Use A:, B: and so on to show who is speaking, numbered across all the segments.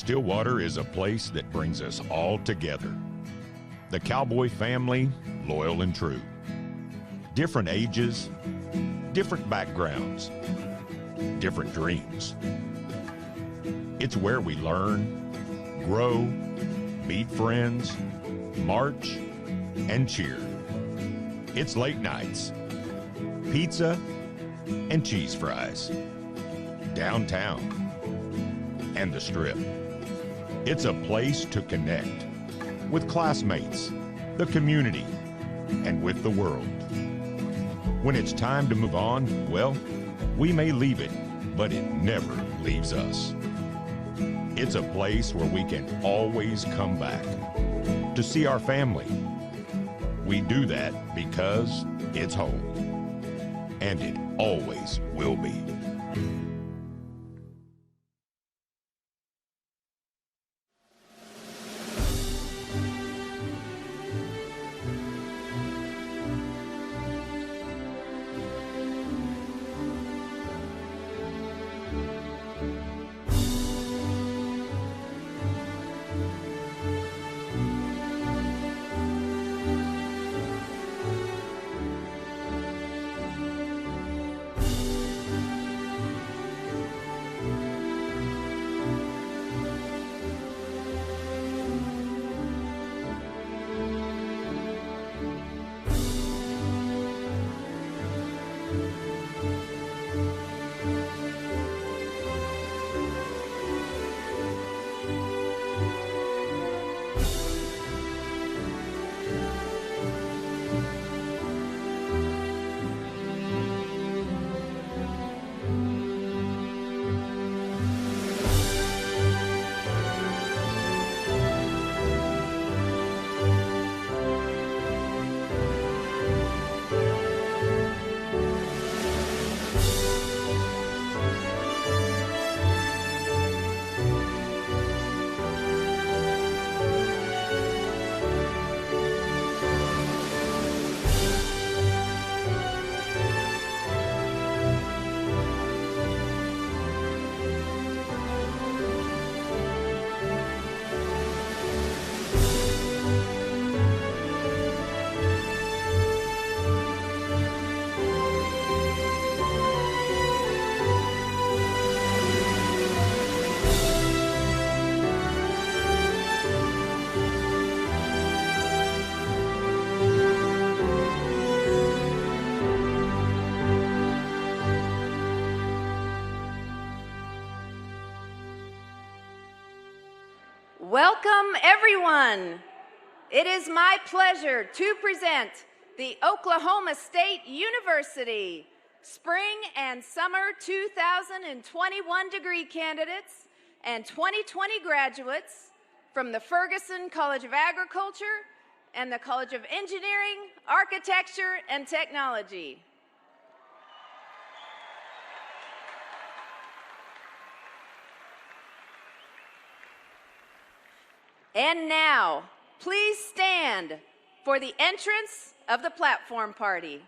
A: Stillwater is a place that brings us all together. The Cowboy family, loyal and true. Different ages, different backgrounds, different dreams. It's where we learn, grow, meet friends, march, and cheer. It's late nights, pizza, and cheese fries. Downtown, and the Strip. It's a place to connect with classmates, the community, and with the world. When it's time to move on, well, we may leave it, but it never leaves us. It's a place where we can always come back to see our family. We do that because it's home, and it always will be.
B: Welcome, everyone. It is my pleasure to present the Oklahoma State University Spring and Summer 2021 degree candidates and 2020 graduates from the Ferguson College of Agriculture and the College of Engineering, Architecture, and Technology. And now, please stand for the entrance of the platform party.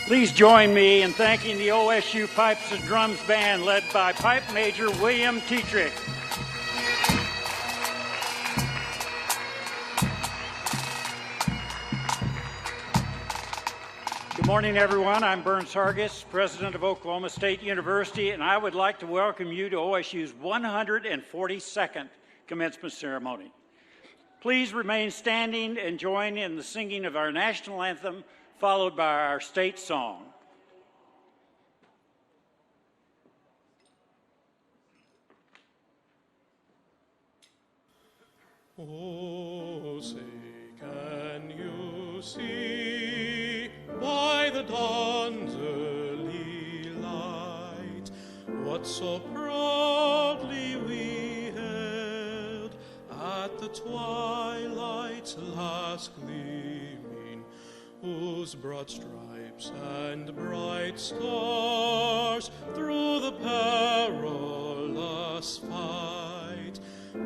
C: Please join me in thanking the OSU Pipes and Drums Band led by Pipe Major William Tetrick. Good morning, everyone. I'm Burns Hargis, President of Oklahoma State University, and I would like to welcome you to OSU's 142nd commencement ceremony. Please remain standing and join in the singing of our national anthem, followed by our state song.
D: Oh, say, can you see by the dawn's early light what so proudly we hailed at the twilight's last gleaming, whose broad stripes and bright stars through the perilous fight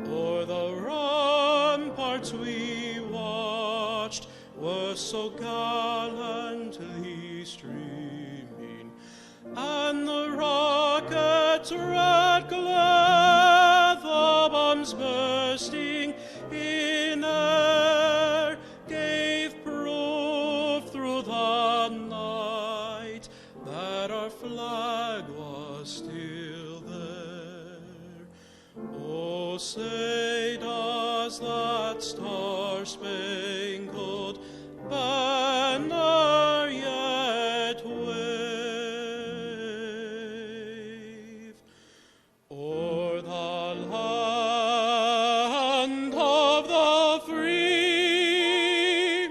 D: o'er the ramparts we watched were so gallantly streaming, and the rocket's red glare, the bombs bursting in air, gave proof through the night that our flag was still there. Oh, say does that star-spangled banner yet wave o'er the land of the free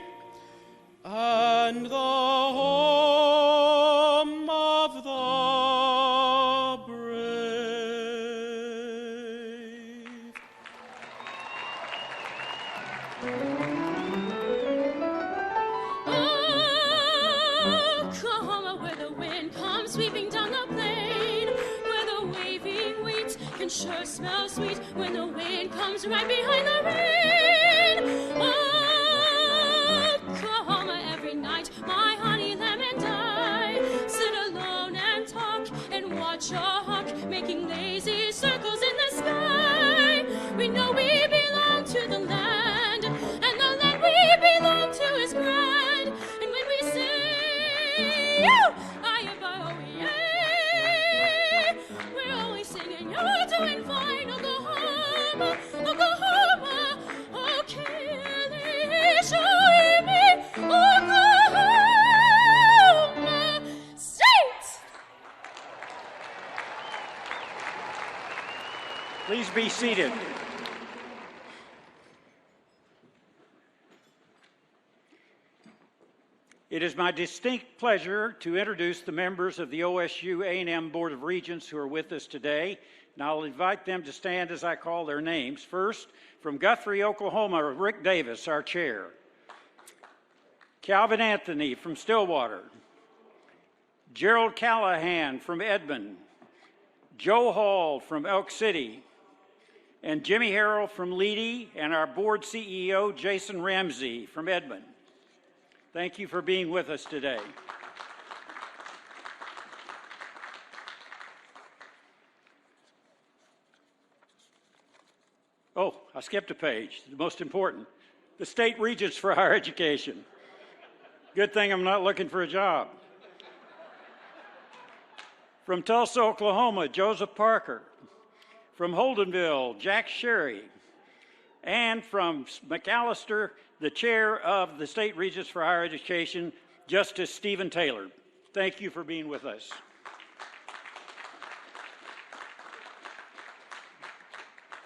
D: and the home of the brave?
E: Oklahoma, where the wind comes sweeping down the plain, where the waving wheat can sure smell sweet when the wind comes right behind the rain. Oklahoma, every night my honey lamb and I sit alone and talk and watch a hawk making lazy circles in the sky. We know we belong to the land, and the land we belong to is grand. And when we say, we're always singing, you're doing fine, Oklahoma, Oklahoma, oh, Kelly, show me, Oklahoma State.
C: Please be seated. It is my distinct pleasure to introduce the members of the OSU A&M Board of Regents who are with us today, and I'll invite them to stand as I call their names. First, from Guthrie, Oklahoma, Rick Davis, our chair. Calvin Anthony from Stillwater. Gerald Callahan from Edmond. Joe Hall from Elk City. And Jimmy Harrell from Leedy, and our board CEO, Jason Ramsey from Edmond. Thank you for being with us today. Oh, I skipped a page, the most important. The state regents for higher education. Good thing I'm not looking for a job. From Tulsa, Oklahoma, Joseph Parker. From Holdenville, Jack Sherry. And from McAllister, the chair of the State Regents for Higher Education, Justice Stephen Taylor. Thank you for being with us.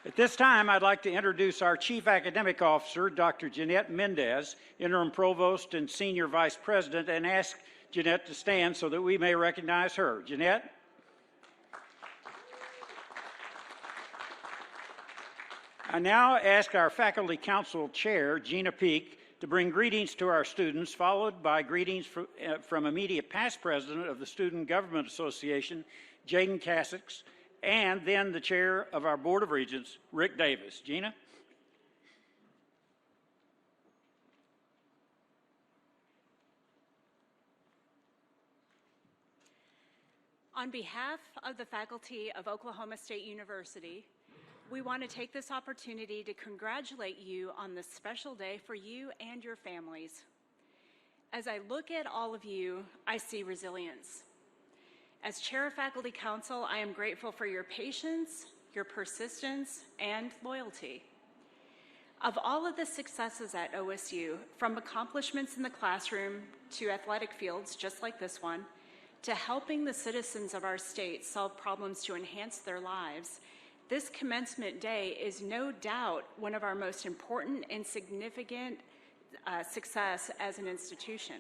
C: At this time, I'd like to introduce our Chief Academic Officer, Dr. Jeanette Mendez, Interim Provost and Senior Vice President, and ask Jeanette to stand so that we may recognize her. Jeanette? I now ask our Faculty Council Chair, Gina Peak, to bring greetings to our students, followed by greetings from immediate past President of the Student Government Association, Jaden Casix, and then the Chair of our Board of Regents, Rick Davis. Gina?
F: On behalf of the faculty of Oklahoma State University, we want to take this opportunity to congratulate you on this special day for you and your families. As I look at all of you, I see resilience. As Chair of Faculty Council, I am grateful for your patience, your persistence, and loyalty. Of all of the successes at OSU, from accomplishments in the classroom to athletic fields just like this one, to helping the citizens of our state solve problems to enhance their lives, this commencement day is no doubt one of our most important and significant success as an institution.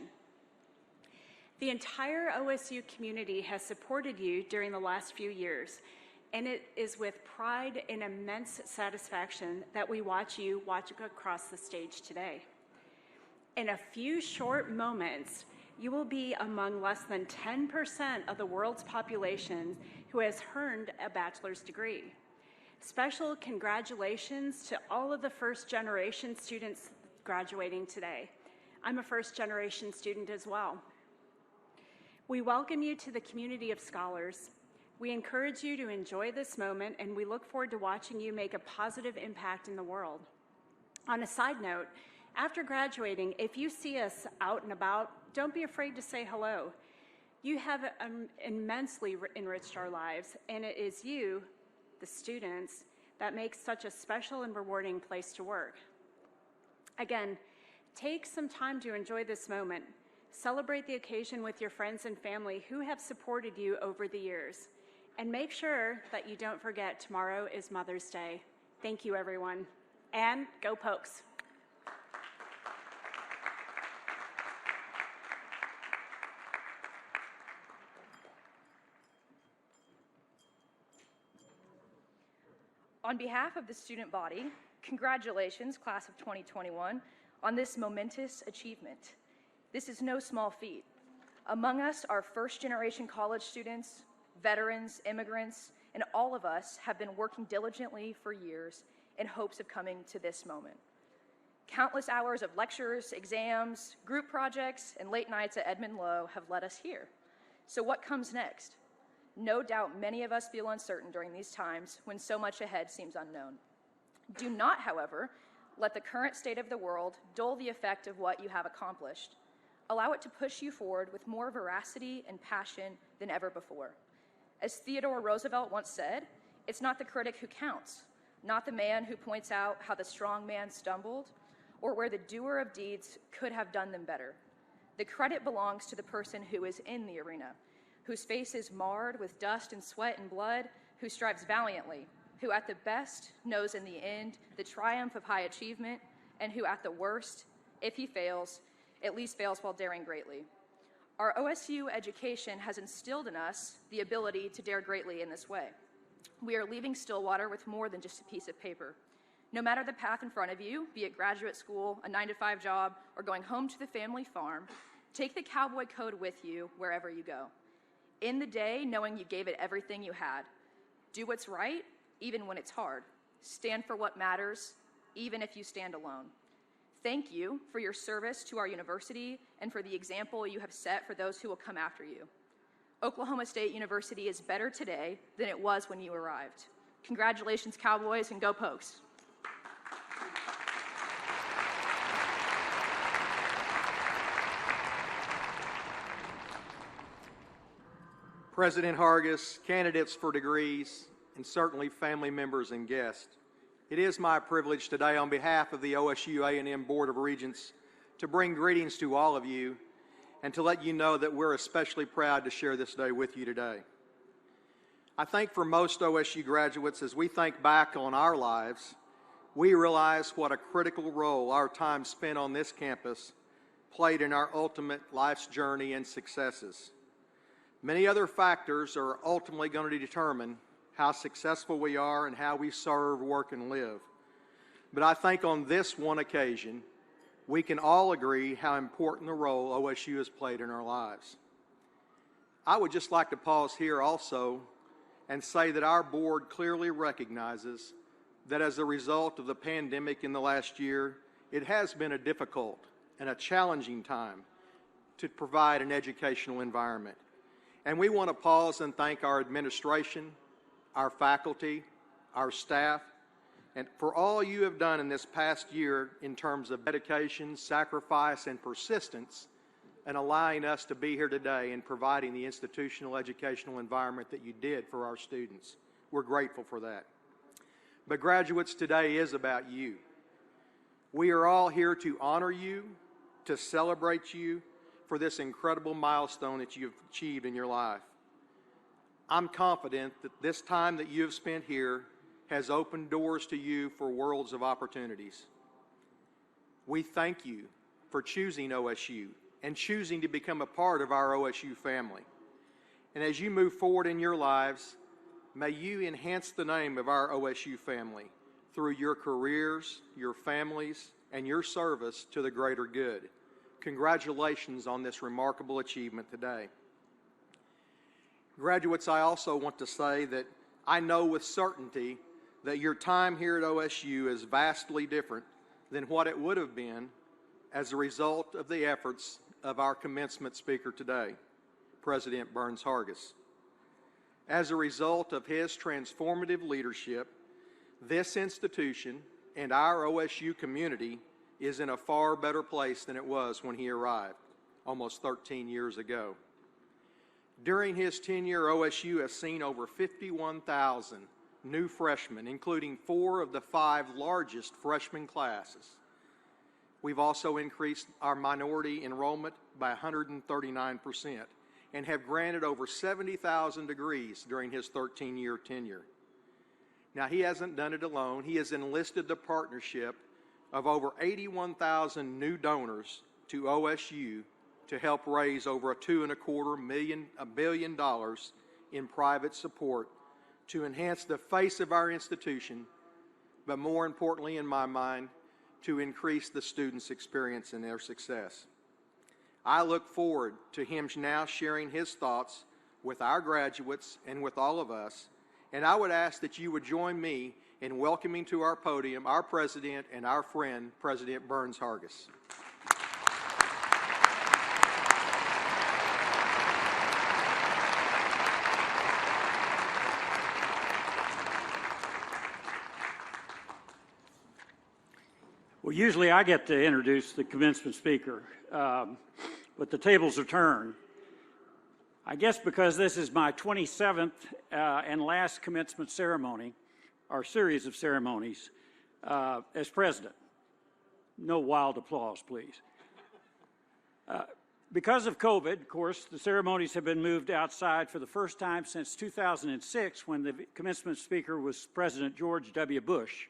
F: The entire OSU community has supported you during the last few years, and it is with pride and immense satisfaction that we watch you across the stage today. In a few short moments, you will be among less than 10% of the world's population who has earned a bachelor's degree. Special congratulations to all of the first-generation students graduating today. I'm a first-generation student as well. We welcome you to the community of scholars. We encourage you to enjoy this moment, and we look forward to watching you make a positive impact in the world. On a side note, after graduating, if you see us out and about, don't be afraid to say hello. You have immensely enriched our lives, and it is you, the students, that makes such a special and rewarding place to work. Again, take some time to enjoy this moment. Celebrate the occasion with your friends and family who have supported you over the years. And make sure that you don't forget tomorrow is Mother's Day. Thank you, everyone. And go Pokes!
G: On behalf of the student body, congratulations, class of 2021, on this momentous achievement. This is no small feat. Among us are first-generation college students, veterans, immigrants, and all of us have been working diligently for years in hopes of coming to this moment. Countless hours of lectures, exams, group projects, and late nights at Edmund Lowe have led us here. So what comes next? No doubt many of us feel uncertain during these times when so much ahead seems unknown. Do not, however, let the current state of the world dull the effect of what you have accomplished. Allow it to push you forward with more veracity and passion than ever before. As Theodore Roosevelt once said, it's not the critic who counts, not the man who points out how the strong man stumbled or where the doer of deeds could have done them better. The credit belongs to the person who is in the arena, whose face is marred with dust and sweat and blood, who strives valiantly, who at the best knows in the end the triumph of high achievement, and who at the worst, if he fails, at least fails while daring greatly. Our OSU education has instilled in us the ability to dare greatly in this way. We are leaving Stillwater with more than just a piece of paper. No matter the path in front of you, be it graduate school, a 9-to-5 job, or going home to the family farm, take the cowboy code with you wherever you go. In the day, knowing you gave it everything you had. Do what's right, even when it's hard. Stand for what matters, even if you stand alone. Thank you for your service to our university and for the example you have set for those who will come after you. Oklahoma State University is better today than it was when you arrived. Congratulations, Cowboys, and go Pokes.
H: President Hargis, candidates for degrees, and certainly family members and guests, it is my privilege today on behalf of the OSU A&M Board of Regents to bring greetings to all of you and to let you know that we're especially proud to share this day with you today. I think for most OSU graduates, as we think back on our lives, we realize what a critical role our time spent on this campus played in our ultimate life's journey and successes. Many other factors are ultimately going to determine how successful we are and how we serve, work, and live. But I think on this one occasion, we can all agree how important the role OSU has played in our lives. I would just like to pause here also and say that our board clearly recognizes that as a result of the pandemic in the last year, it has been a difficult and a challenging time to provide an educational environment. And we want to pause and thank our administration, our faculty, our staff, and for all you have done in this past year in terms of dedication, sacrifice, and persistence in allowing us to be here today and providing the institutional educational environment that you did for our students. We're grateful for that. But graduates, today is about you. We are all here to honor you, to celebrate you for this incredible milestone that you've achieved in your life. I'm confident that this time that you have spent here has opened doors to you for worlds of opportunities. We thank you for choosing OSU and choosing to become a part of our OSU family. And as you move forward in your lives, may you enhance the name of our OSU family through your careers, your families, and your service to the greater good. Congratulations on this remarkable achievement today. Graduates, I also want to say that I know with certainty that your time here at OSU is vastly different than what it would have been as a result of the efforts of our commencement speaker today, President Burns Hargis. As a result of his transformative leadership, this institution and our OSU community is in a far better place than it was when he arrived almost 13 years ago. During his tenure, OSU has seen over 51,000 new freshmen, including 4 of the 5 largest freshman classes. We've also increased our minority enrollment by 139% and have granted over 70,000 degrees during his 13-year tenure. Now, he hasn't done it alone. He has enlisted the partnership of over 81,000 new donors to OSU to help raise over $2.25 billion in private support to enhance the face of our institution, but more importantly in my mind, to increase the students' experience and their success. I look forward to him now sharing his thoughts with our graduates and with all of us, and I would ask that you would join me in welcoming to our podium our president and our friend, President Burns Hargis.
C: Well, usually I get to introduce the commencement speaker, but the tables are turned. I guess because this is my 27th and last commencement ceremony, or series of ceremonies, as president. No wild applause, please. Because of COVID, of course, the ceremonies have been moved outside for the first time since 2006, when the commencement speaker was President George W. Bush.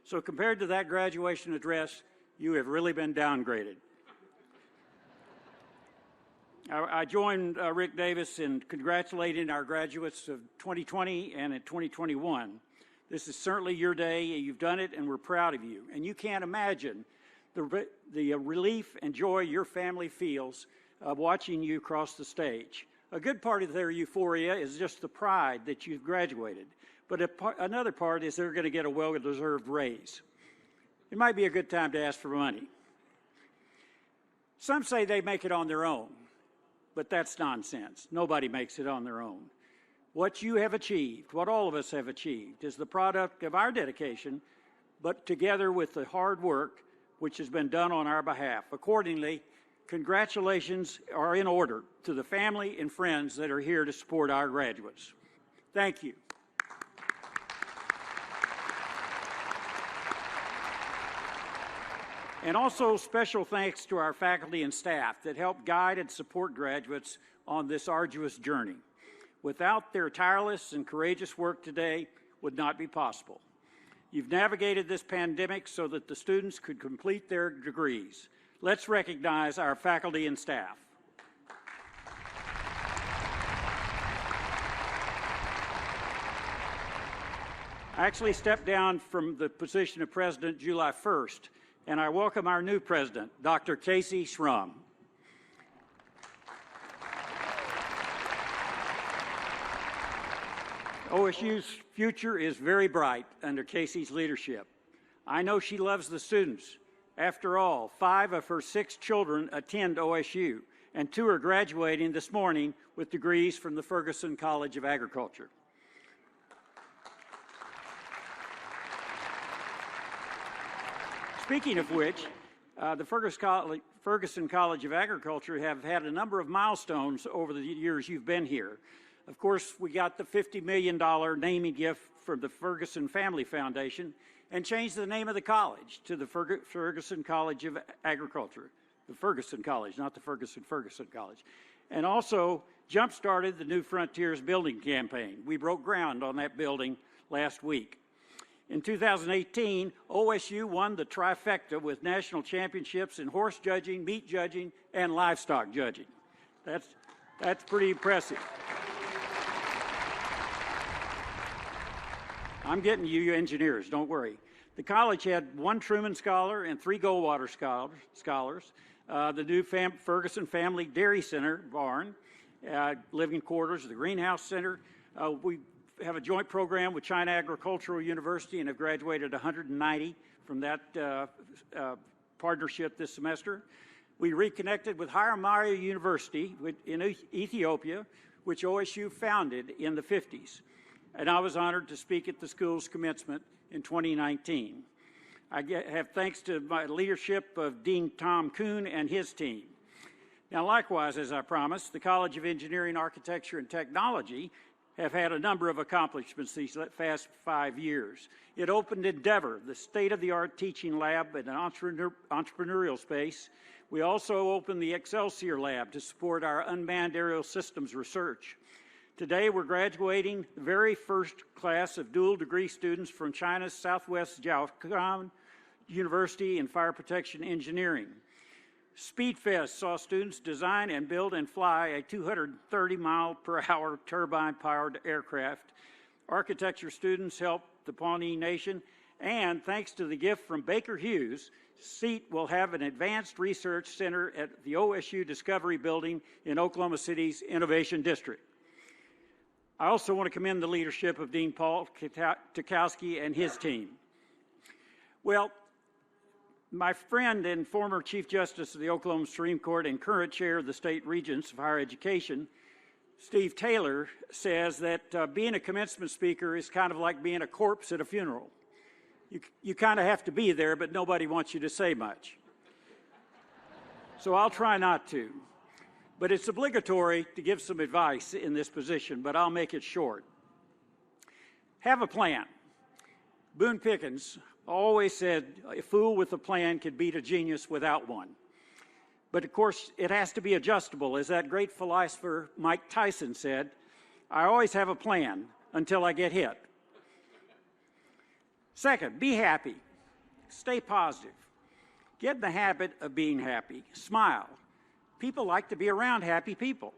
C: So compared to that graduation address, you have really been downgraded. I joined Rick Davis in congratulating our graduates of 2020 and in 2021. This is certainly your day. You've done it, and we're proud of you. And you can't imagine the relief and joy your family feels watching you cross the stage. A good part of their euphoria is just the pride that you've graduated. But another part is they're going to get a well-deserved raise. It might be a good time to ask for money. Some say they make it on their own, but that's nonsense. Nobody makes it on their own. What you have achieved, what all of us have achieved, is the product of our dedication, but together with the hard work which has been done on our behalf. Accordingly, congratulations are in order to the family and friends that are here to support our graduates. Thank you. And also special thanks to our faculty and staff that help guide and support graduates on this arduous journey. Without their tireless and courageous work today would not be possible. You've navigated this pandemic so that the students could complete their degrees. Let's recognize our faculty and staff. I actually stepped down from the position of president July 1st, and I welcome our new president, Dr. Casey Schrum. OSU's future is very bright under Casey's leadership. I know she loves the students. After all, 5 of her 6 children attend OSU, and 2 are graduating this morning with degrees from the Ferguson College of Agriculture. Speaking of which, the Ferguson College of Agriculture have had a number of milestones over the years you've been here. Of course, we got the $50 million naming gift from the Ferguson Family Foundation and changed the name of the college to the Ferguson College of Agriculture. The Ferguson College, not the Ferguson College. And also jump-started the New Frontiers building campaign. We broke ground on that building last week. In 2018, OSU won the trifecta with national championships in horse judging, meat judging, and livestock judging. That's pretty impressive. I'm getting you engineers, don't worry. The college had 1 Truman Scholar and 3 Goldwater Scholars. The new Ferguson Family Dairy Center barn, living quarters, the Greenhouse Center. We have a joint program with China Agricultural University and have graduated 190 from that partnership this semester. We reconnected with Haramaya University in Ethiopia, which OSU founded in the 50s. And I was honored to speak at the school's commencement in 2019. I have thanks to my leadership of Dean Tom Kuhn and his team. Now, likewise, as I promised, the College of Engineering, Architecture, and Technology have had a number of accomplishments these past 5 years. It opened Endeavor, the state-of-the-art teaching lab and an entrepreneurial space. We also opened the Excelsior Lab to support our unmanned aerial systems research. Today, we're graduating the very first class of dual degree students from China's Southwest Jiaokan University in Fire Protection Engineering. Speedfest saw students design and build and fly a 230-mile-per-hour turbine-powered aircraft. Architecture students helped the Pawnee Nation, and thanks to the gift from Baker Hughes, CEAT will have an advanced research center at the OSU Discovery Building in Oklahoma City's Innovation District. I also want to commend the leadership of Dean Paul Tukowski and his team. Well, my friend and former Chief Justice of the Oklahoma Supreme Court and current chair of the State Regents of Higher Education, Steve Taylor, says that being a commencement speaker is kind of like being a corpse at a funeral. You kind of have to be there, but nobody wants you to say much. So I'll try not to. But it's obligatory to give some advice in this position, but I'll make it short. Have a plan. Boone Pickens always said, a fool with a plan could beat a genius without one. But of course, it has to be adjustable. As that great philosopher Mike Tyson said, I always have a plan until I get hit. Second, be happy. Stay positive. Get in the habit of being happy. Smile. People like to be around happy people.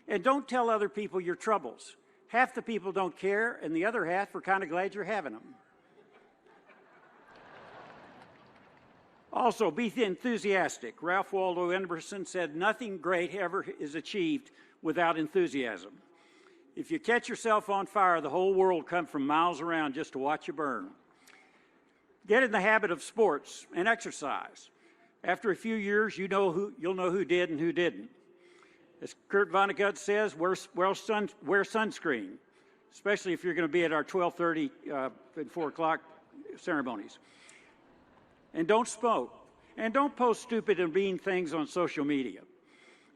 C: And don't tell other people your troubles. Half the people don't care, and the other half are kind of glad you're having them. Also, be enthusiastic. Ralph Waldo Emerson said, nothing great ever is achieved without enthusiasm. If you catch yourself on fire, the whole world comes from miles around just to watch you burn. Get in the habit of sports and exercise. After a few years, you'll know who did and who didn't. As Kurt Vonnegut says, wear sunscreen, especially if you're going to be at our 12:30 and 4 o'clock ceremonies. And don't smoke. And don't post stupid and mean things on social media.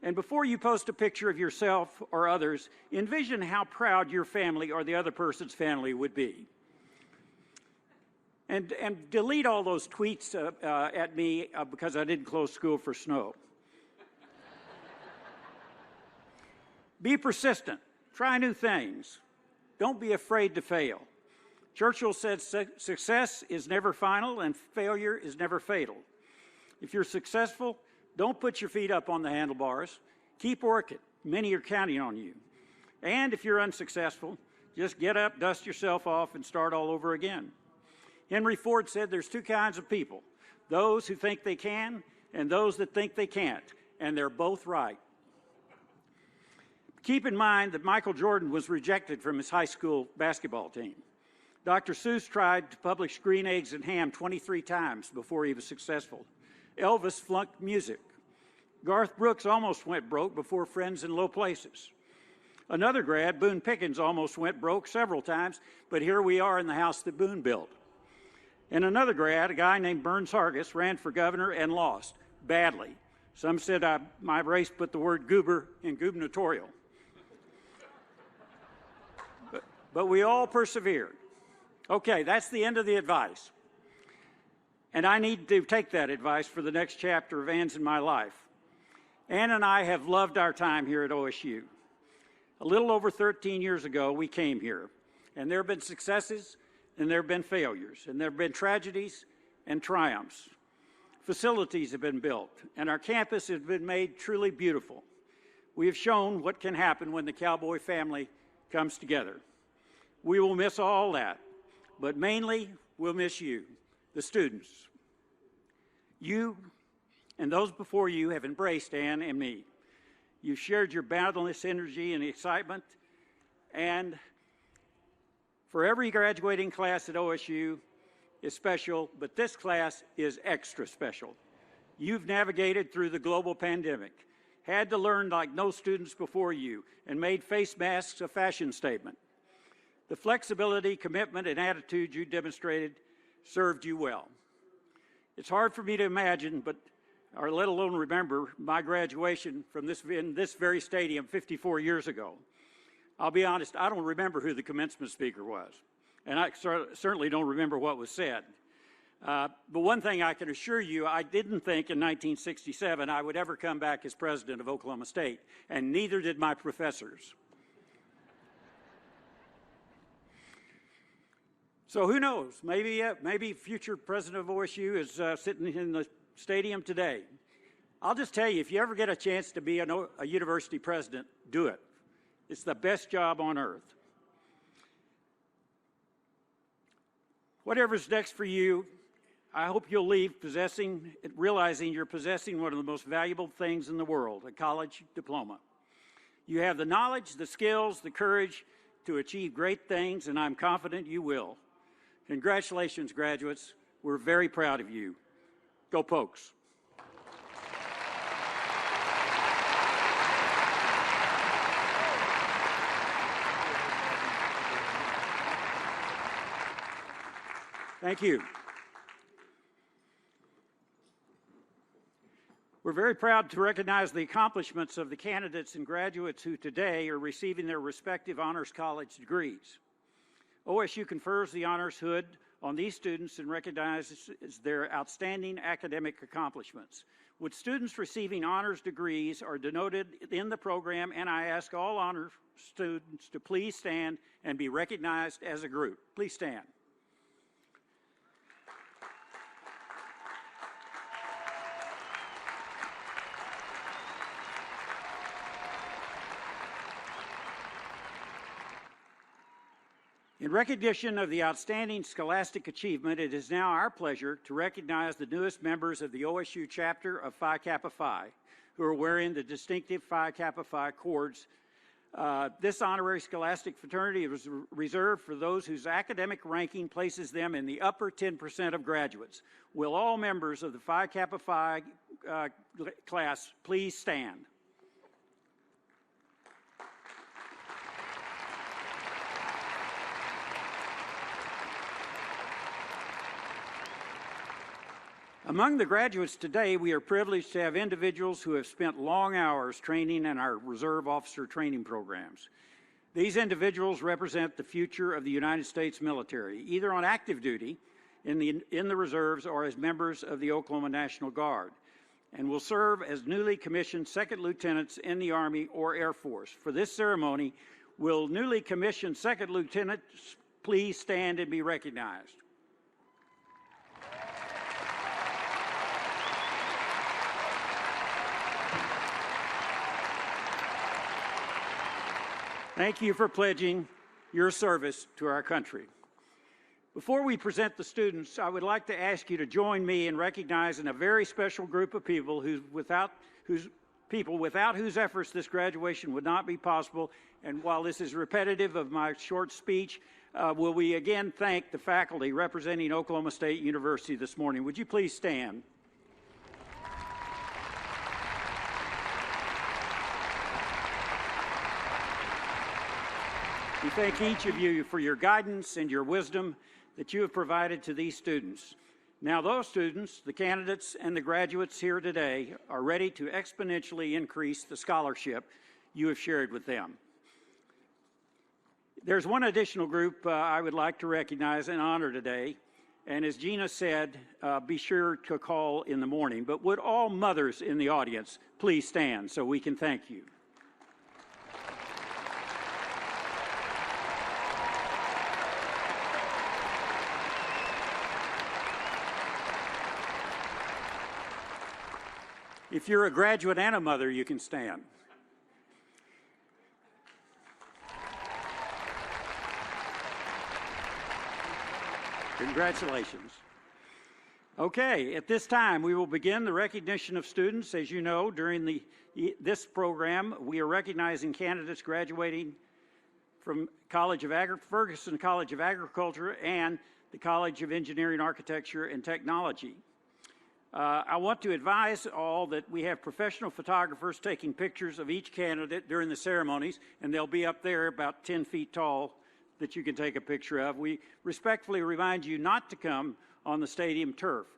C: And before you post a picture of yourself or others, envision how proud your family or the other person's family would be. And delete all those tweets at me because I didn't close school for snow. Be persistent. Try new things. Don't be afraid to fail. Churchill said success is never final and failure is never fatal. If you're successful, don't put your feet up on the handlebars. Keep working. Many are counting on you. And if you're unsuccessful, just get up, dust yourself off, and start all over again. Henry Ford said there's 2 kinds of people, those who think they can and those that think they can't, and they're both right. Keep in mind that Michael Jordan was rejected from his high school basketball team. Dr. Seuss tried to publish Green Eggs and Ham 23 times before he was successful. Elvis flunked music. Garth Brooks almost went broke before Friends in Low Places. Another grad, Boone Pickens, almost went broke several times, but here we are in the house that Boone built. And another grad, a guy named Burns Hargis, ran for governor and lost badly. Some said my race put the word goober in gubernatorial. But we all persevered. Okay, that's the end of the advice. And I need to take that advice for the next chapter of Ann's in my life. Ann and I have loved our time here at OSU. A little over 13 years ago, we came here, and there have been successes, and there have been failures, and there have been tragedies and triumphs. Facilities have been built, and our campus has been made truly beautiful. We have shown what can happen when the Cowboy family comes together. We will miss all that, but mainly we'll miss you, the students. You and those before you have embraced Ann and me. You've shared your boundless energy and excitement, and for every graduating class at OSU is special, but this class is extra special. You've navigated through the global pandemic, had to learn like no students before you, and made face masks a fashion statement. The flexibility, commitment, and attitude you demonstrated served you well. It's hard for me to imagine, or let alone remember, my graduation from in this very stadium 54 years ago. I'll be honest, I don't remember who the commencement speaker was, and I certainly don't remember what was said. But one thing I can assure you, I didn't think in 1967 I would ever come back as president of Oklahoma State, and neither did my professors. So who knows? Maybe future president of OSU is sitting in the stadium today. I'll just tell you, if you ever get a chance to be a university president, do it. It's the best job on earth. Whatever's next for you, I hope you'll leave realizing you're possessing one of the most valuable things in the world, a college diploma. You have the knowledge, the skills, the courage to achieve great things, and I'm confident you will. Congratulations, graduates. We're very proud of you. Go Pokes. Thank you. We're very proud to recognize the accomplishments of the candidates and graduates who today are receiving their respective honors college degrees. OSU confers the honors hood on these students and recognizes their outstanding academic accomplishments. Would students receiving honors degrees are denoted in the program, and I ask all honors students to please stand and be recognized as a group. Please stand. In recognition of the outstanding scholastic achievement, it is now our pleasure to recognize the newest members of the OSU chapter of Phi Kappa Phi, who are wearing the distinctive Phi Kappa Phi cords. This honorary scholastic fraternity is reserved for those whose academic ranking places them in the upper 10% of graduates. Will all members of the Phi Kappa Phi class please stand? Among the graduates today, we are privileged to have individuals who have spent long hours training in our reserve officer training programs. These individuals represent the future of the United States military, either on active duty in the reserves or as members of the Oklahoma National Guard, and will serve as newly commissioned second lieutenants in the Army or Air Force. For this ceremony, will newly commissioned second lieutenants please stand and be recognized? Thank you for pledging your service to our country. Before we present the students, I would like to ask you to join me in recognizing a very special group of people without whose efforts this graduation would not be possible. And while this is repetitive of my short speech, will we again thank the faculty representing Oklahoma State University this morning. Would you please stand? We thank each of you for your guidance and your wisdom that you have provided to these students. Now those students, the candidates and the graduates here today, are ready to exponentially increase the scholarship you have shared with them. There's one additional group I would like to recognize and honor today. And as Gina said, be sure to call in the morning. But would all mothers in the audience please stand so we can thank you? If you're a graduate and a mother, you can stand. Congratulations. Okay, at this time, we will begin the recognition of students. As you know, during this program, we are recognizing candidates graduating from Ferguson College of Agriculture and the College of Engineering, Architecture, and Technology. I want to advise all that we have professional photographers taking pictures of each candidate during the ceremonies, and they'll be up there about 10 feet tall that you can take a picture of. We respectfully remind you not to come on the stadium turf.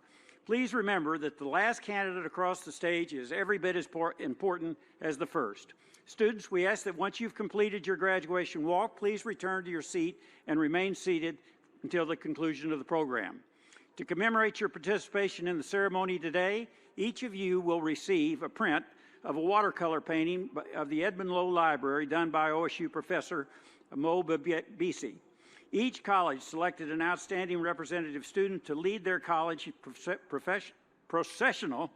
C: Please remember that the last candidate across the stage is every bit as important as the first. Students, we ask that once you've completed your graduation walk, please return to your seat and remain seated until the conclusion of the program. To commemorate your participation in the ceremony today, each of you will receive a print of a watercolor painting of the Edmund Lowe Library done by OSU professor Mo Bisi. Each college selected an outstanding representative student to lead their college processional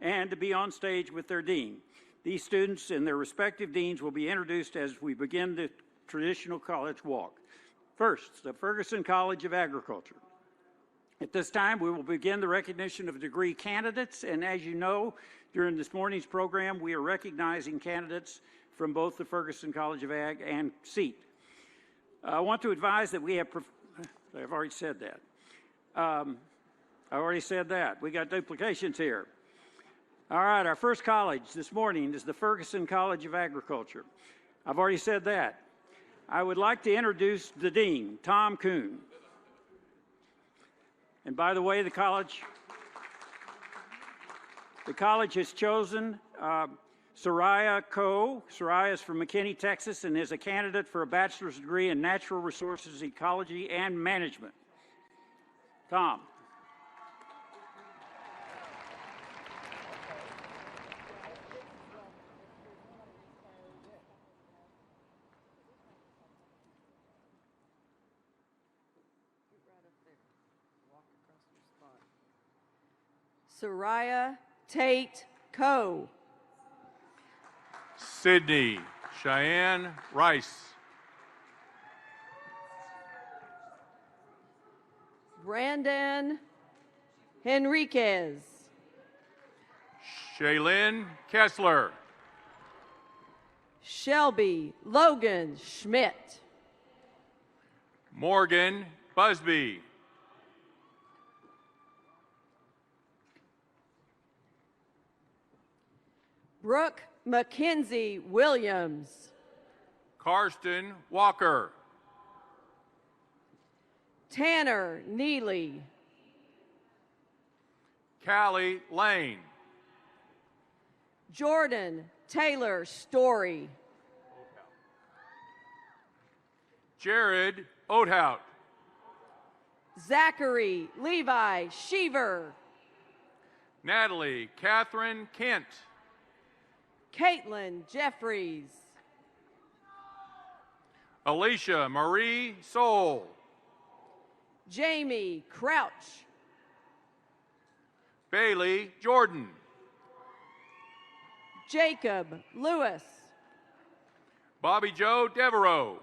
C: and to be on stage with their dean. These students and their respective deans will be introduced as we begin the traditional college walk. First, the Ferguson College of Agriculture. At this time, we will begin the recognition of degree candidates, and as you know, during this morning's program, we are recognizing candidates from both the Ferguson College of Ag and CEAT. I want to advise that we have, I've already said that. We got duplications here. All right, our first college this morning is the Ferguson College of Agriculture. I've already said that. I would like to introduce the dean, Tom Kuhn. And by the way, the college has chosen Soraya Coe. Soraya is from McKinney, Texas, and is a candidate for a bachelor's degree in natural resources, ecology, and management. Tom.
I: Soraya Tate Coe.
J: Sydney Cheyenne Rice.
I: Brandon Henriquez.
J: Shaylin Kessler.
I: Shelby Logan Schmidt.
J: Morgan Busby.
I: Brooke Mackenzie Williams.
J: Karsten Walker.
I: Tanner Neely.
J: Callie Lane.
I: Jordan Taylor Story.
J: Jared Oathout.
I: Zachary Levi Sheaver.
J: Natalie Catherine Kent.
I: Caitlin Jeffries.
J: Alicia Marie Soul.
I: Jamie Crouch.
J: Bailey Jordan.
I: Jacob Lewis.
J: Bobby Joe Devereaux.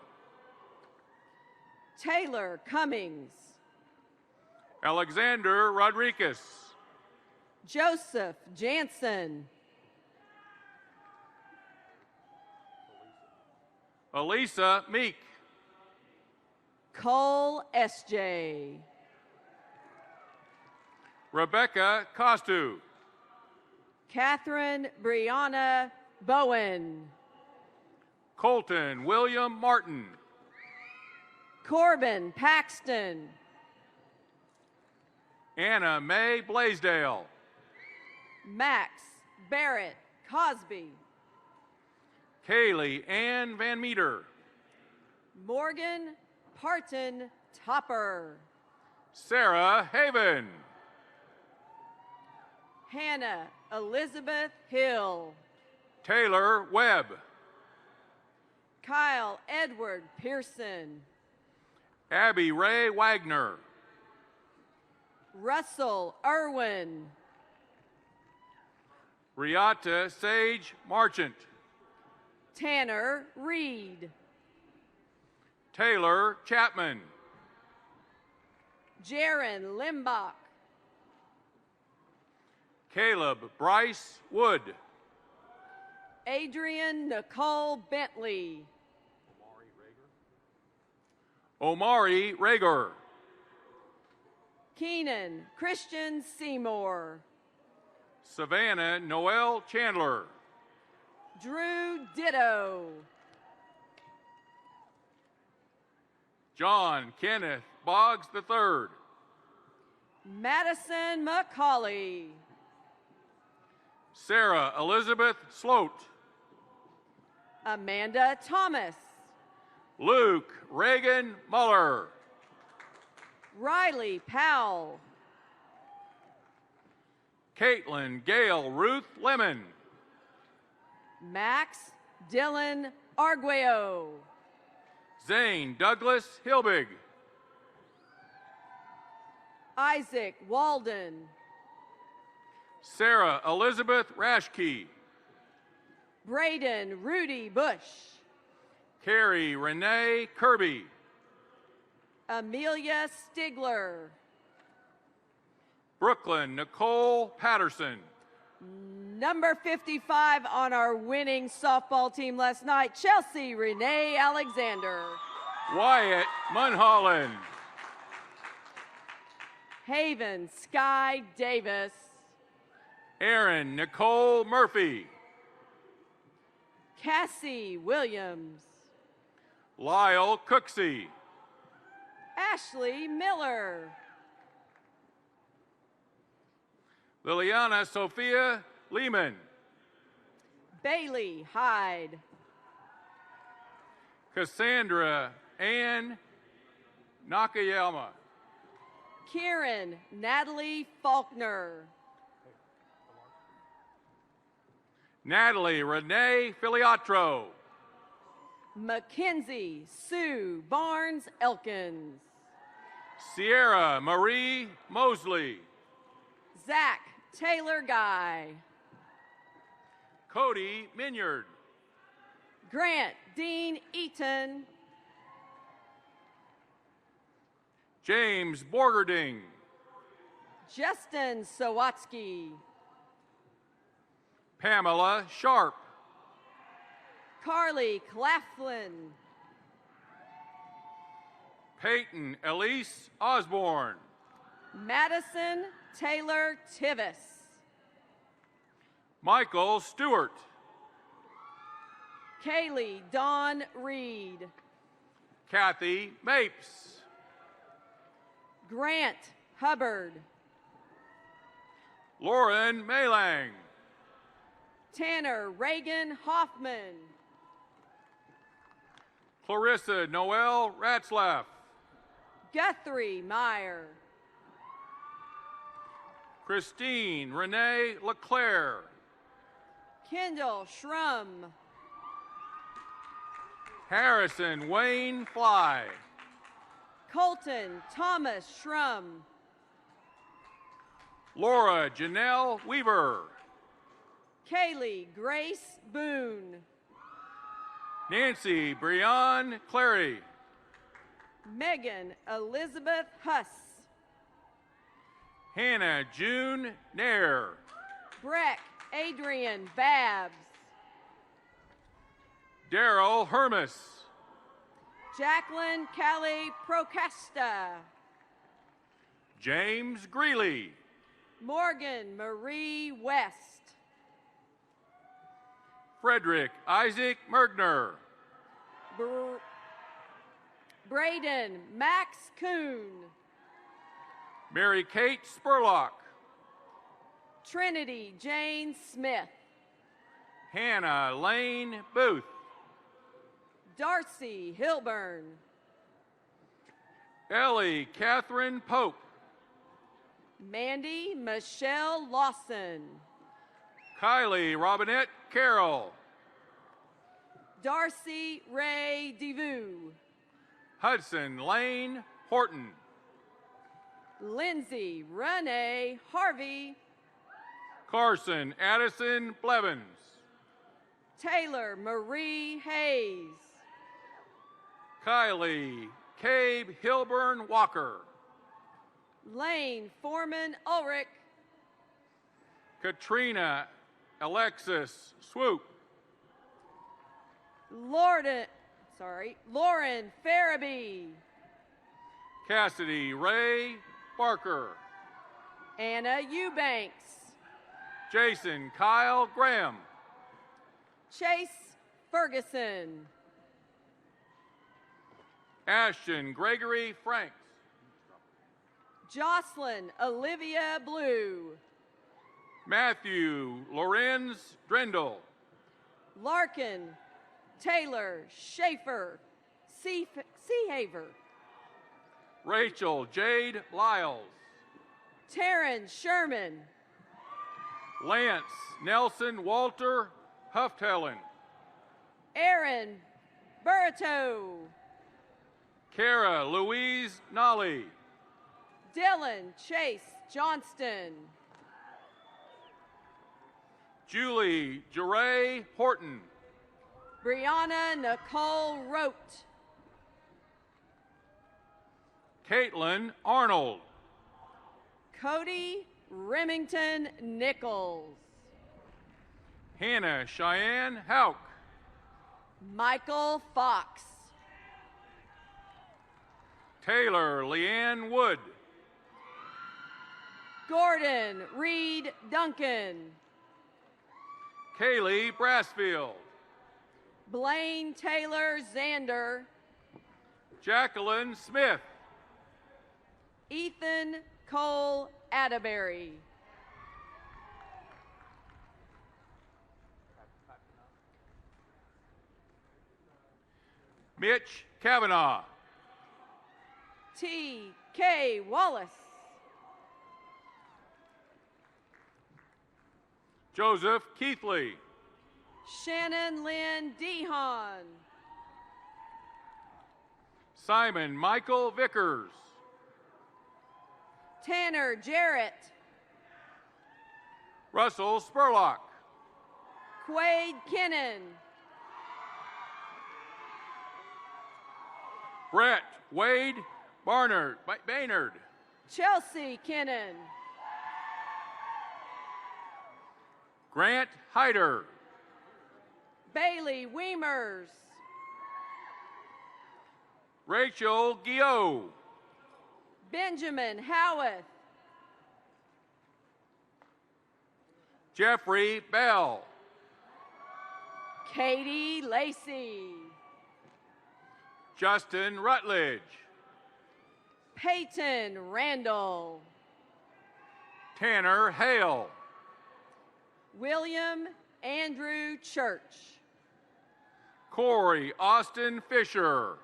I: Taylor Cummings.
J: Alexander Rodriguez.
I: Joseph Jansen.
J: Elisa Meek.
I: Cole S.J.
J: Rebecca Costu.
I: Catherine Brianna Bowen.
J: Colton William Martin.
I: Corbin Paxton.
J: Anna Mae Blaisdell.
I: Max Barrett Cosby.
J: Kaylee Ann Van Meter.
I: Morgan Parton Topper.
J: Sarah Haven.
I: Hannah Elizabeth Hill.
J: Taylor Webb.
I: Kyle Edward Pearson.
J: Abby Ray Wagner.
I: Russell Irwin.
J: Riata Sage Marchant.
I: Tanner Reed.
J: Taylor Chapman.
I: Jaron Limbach.
J: Caleb Bryce Wood.
I: Adrian Nicole Bentley.
J: Omari Rager.
I: Keenan Christian Seymour.
J: Savannah Noel Chandler.
I: Drew Ditto.
J: John Kenneth Boggs III.
I: Madison McCauley.
J: Sarah Elizabeth Sloat.
I: Amanda Thomas.
J: Luke Reagan Muller.
I: Riley Powell.
J: Caitlin Gail Ruth Lemon.
I: Max Dylan Arguello.
J: Zane Douglas Hilbig.
I: Isaac Walden.
J: Sarah Elizabeth Rashke.
I: Braden Rudy Bush.
J: Carrie Renee Kirby.
I: Amelia Stigler.
J: Brooklyn Nicole Patterson.
I: Number 55 on our winning softball team last night, Chelsea Renee Alexander.
J: Wyatt Munholland.
I: Haven Sky Davis.
J: Aaron Nicole Murphy.
I: Cassie Williams.
J: Lyle Cooksey.
I: Ashley Miller.
J: Liliana Sophia Lehman.
I: Bailey Hyde.
J: Cassandra Ann Nakayama.
I: Kieran Natalie Faulkner.
J: Natalie Renee Filiatro.
I: Mackenzie Sue Barnes Elkins.
J: Sierra Marie Mosley.
I: Zach Taylor Guy.
J: Cody Minyard.
I: Grant Dean Eaton.
J: James Borgerding.
I: Justin Sawatsky.
J: Pamela Sharp.
I: Carly Claflin.
J: Peyton Elise Osborne.
I: Madison Taylor Tivis.
J: Michael Stewart.
I: Kaylee Dawn Reed.
J: Kathy Mapes.
I: Grant Hubbard.
J: Lauren Maylang.
I: Tanner Reagan Hoffman.
J: Clarissa Noel Ratzlaff.
I: Guthrie Meyer.
J: Christine Renee LeClaire.
I: Kendall Schrum.
J: Harrison Wayne Fly.
I: Colton Thomas Schrum.
J: Laura Janelle Weaver.
I: Kaylee Grace Boone.
J: Nancy Breon Clary.
I: Megan Elizabeth Huss.
J: Hannah June Nair.
I: Breck Adrian Babs.
J: Daryl Hermes.
I: Jacqueline Callie Procasta.
J: James Greeley.
I: Morgan Marie West.
J: Frederick Isaac Mergner.
I: Braden Max Kuhn.
J: Mary Kate Spurlock.
I: Trinity Jane Smith.
J: Hannah Lane Booth.
I: Darcy Hilburn.
J: Ellie Catherine Pope.
I: Mandy Michelle Lawson.
J: Kylie Robinette Carroll.
I: Darcy Ray DeVue.
J: Hudson Lane Horton.
I: Lindsay Renee Harvey.
J: Carson Addison Blevins.
I: Taylor Marie Hayes.
J: Kylie Cabe Hilburn Walker.
I: Lane Foreman Ulrich.
J: Katrina Alexis Swoop.
I: Lauren Farabee.
J: Cassidy Ray Barker.
I: Anna Eubanks.
J: Jason Kyle Graham.
I: Chase Ferguson.
J: Ashton Gregory Franks.
I: Jocelyn Olivia Blue.
J: Matthew Lorenz Drendel.
I: Larkin Taylor Schaefer Seahaver.
J: Rachel Jade Lyles.
I: Taryn Sherman.
J: Lance Nelson Walter Huftellen.
I: Aaron Burrito.
J: Kara Louise Nolly.
I: Dylan Chase Johnston.
J: Julie Jeray Horton.
I: Brianna Nicole Rote.
J: Caitlin Arnold.
I: Cody Remington Nichols.
J: Hannah Cheyenne Hauk.
I: Michael Fox.
J: Taylor Leanne Wood.
I: Gordon Reed Duncan.
J: Kaylee Brassfield.
I: Blaine Taylor Zander.
J: Jacqueline Smith.
I: Ethan Cole Atterbury.
J: Mitch Kavanaugh.
I: T.K. Wallace.
J: Joseph Keithley.
I: Shannon Lynn Dehan.
J: Simon Michael Vickers.
I: Tanner Jarrett.
J: Russell Spurlock.
I: Quade Kennan.
J: Brett Wade Baynard.
I: Chelsea Kennan.
J: Grant Hyder.
I: Bailey Weimers.
J: Rachel Guillot.
I: Benjamin Howarth.
J: Jeffrey Bell.
I: Katie Lacey.
J: Justin Rutledge.
I: Peyton Randall.
J: Tanner Hale.
I: William Andrew Church.
J: Corey Austin Fisher.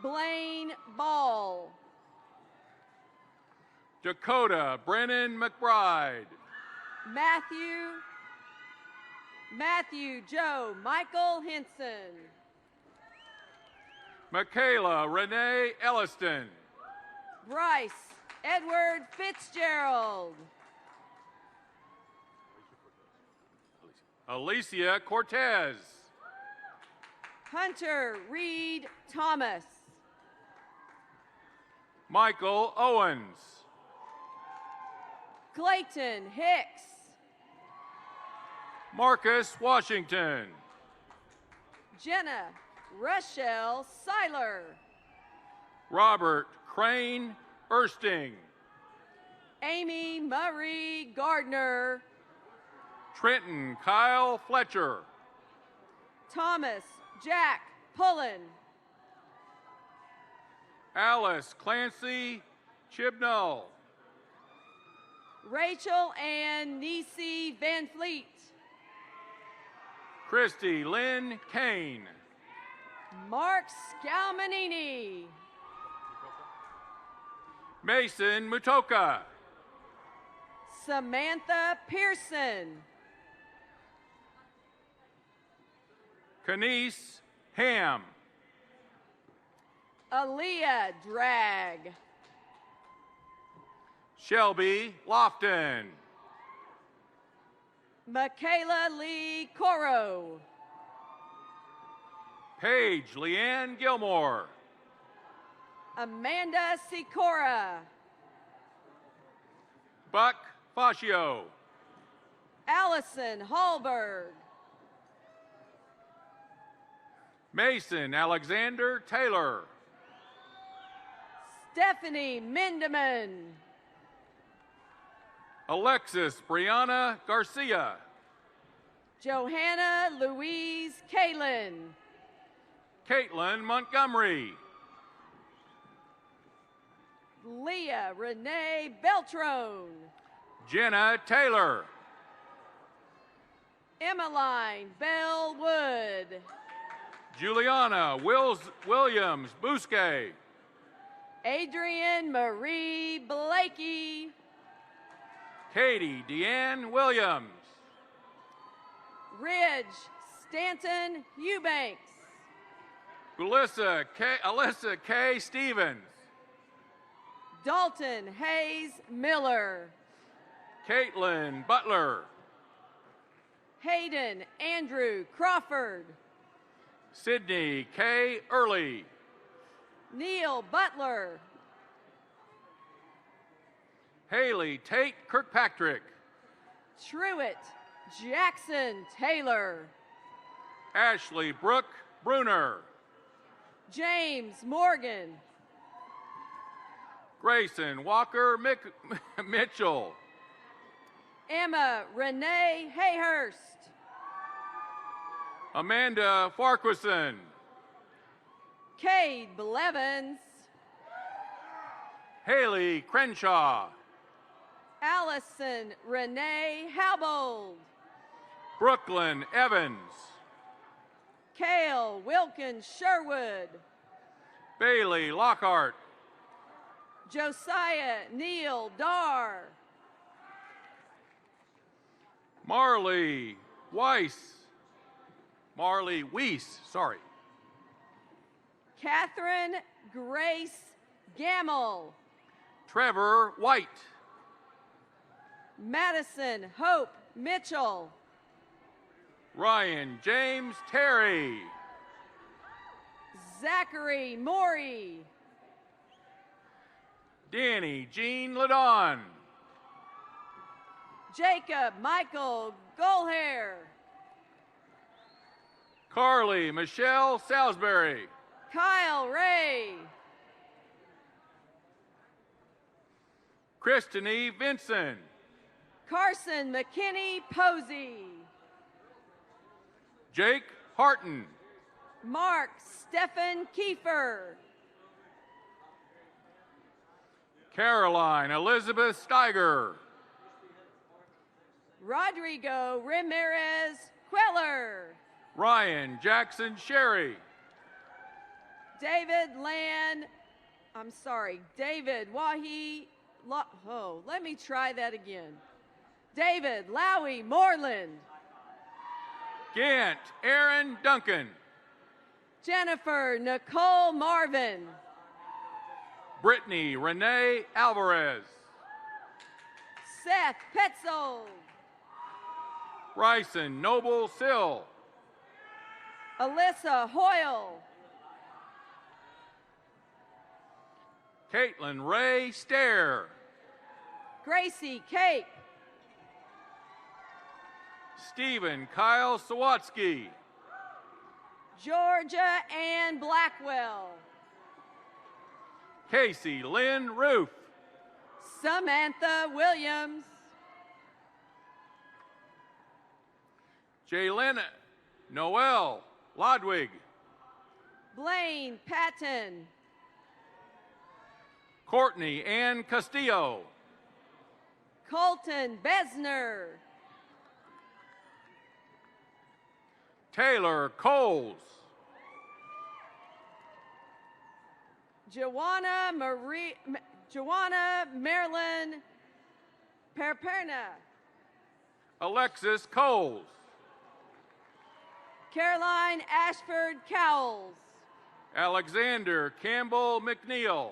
I: Blaine Ball.
J: Dakota Brennan McBride.
I: Matthew Joe Michael Henson.
J: Michaela Renee Elliston.
I: Bryce Edward Fitzgerald.
J: Alicia Cortez.
I: Hunter Reed Thomas.
J: Michael Owens.
I: Clayton Hicks.
J: Marcus Washington.
I: Jenna Rochelle Seiler.
J: Robert Crane Ersting.
I: Amy Marie Gardner.
J: Trenton Kyle Fletcher.
I: Thomas Jack Pullen.
J: Alice Clancy Chibnall.
I: Rachel Ann Nisi Van Fleet.
J: Christy Lynn Kane.
I: Mark Scalmanini.
J: Mason Mutoka.
I: Samantha Pearson.
J: Kenise Ham.
I: Aaliyah Drag.
J: Shelby Lofton.
I: Michaela Lee Coro.
J: Paige Leanne Gilmore.
I: Amanda Sikora.
J: Buck Fascio.
I: Allison Hallberg.
J: Mason Alexander Taylor.
I: Stephanie Mindeman.
J: Alexis Brianna Garcia.
I: Johanna Louise Kalin.
J: Caitlin Montgomery.
I: Leah Renee Beltrone.
J: Jenna Taylor.
I: Emmeline Bellwood.
J: Juliana Williams Bousquet.
I: Adrian Marie Blakey.
J: Katie Deanne Williams.
I: Ridge Stanton Eubanks.
J: Alyssa K. Stevens.
I: Dalton Hayes Miller.
J: Caitlin Butler.
I: Hayden Andrew Crawford.
J: Sydney K. Early.
I: Neil Butler.
J: Haley Tate Kirkpatrick.
I: Truett Jackson Taylor.
J: Ashley Brooke Bruner.
I: James Morgan.
J: Grayson Walker Mitchell.
I: Emma Renee Hayhurst.
J: Amanda Farquharson.
I: Cade Blevins.
J: Haley Crenshaw.
I: Allison Renee Halbold.
J: Brooklyn Evans.
I: Kale Wilkins Sherwood.
J: Bailey Lockhart.
I: Josiah Neal Dar.
J: Marley Weiss. Sorry.
I: Catherine Grace Gamble.
J: Trevor White.
I: Madison Hope Mitchell.
J: Ryan James Terry.
I: Zachary Morey.
J: Danny Jean Ladon.
I: Jacob Michael Golhair.
J: Carly Michelle Salisbury.
I: Kyle Ray.
J: Christine Vinson.
I: Carson McKinney Posey.
J: Jake Harton.
I: Mark Stephen Kiefer.
J: Caroline Elizabeth Steiger.
I: Rodrigo Ramirez Queller.
J: Ryan Jackson Sherry.
I: David Wahi. Let me try that again. David Lowy Moreland.
J: Gant Aaron Duncan.
I: Jennifer Nicole Marvin.
J: Brittany Renee Alvarez.
I: Seth Petzold.
J: Bryson Noble Sill.
I: Alyssa Hoyle.
J: Caitlin Ray Stair.
I: Gracie Cape.
J: Stephen Kyle Sawatsky.
I: Georgia Ann Blackwell.
J: Casey Lynn Roof.
I: Samantha Williams.
J: Jaylena Noel Lodwig.
I: Blaine Patton.
J: Courtney Ann Castillo.
I: Colton Besner.
J: Taylor Coles.
I: Joanna Marilyn Perperna.
J: Alexis Coles.
I: Caroline Ashford Cowles.
J: Alexander Campbell McNeil.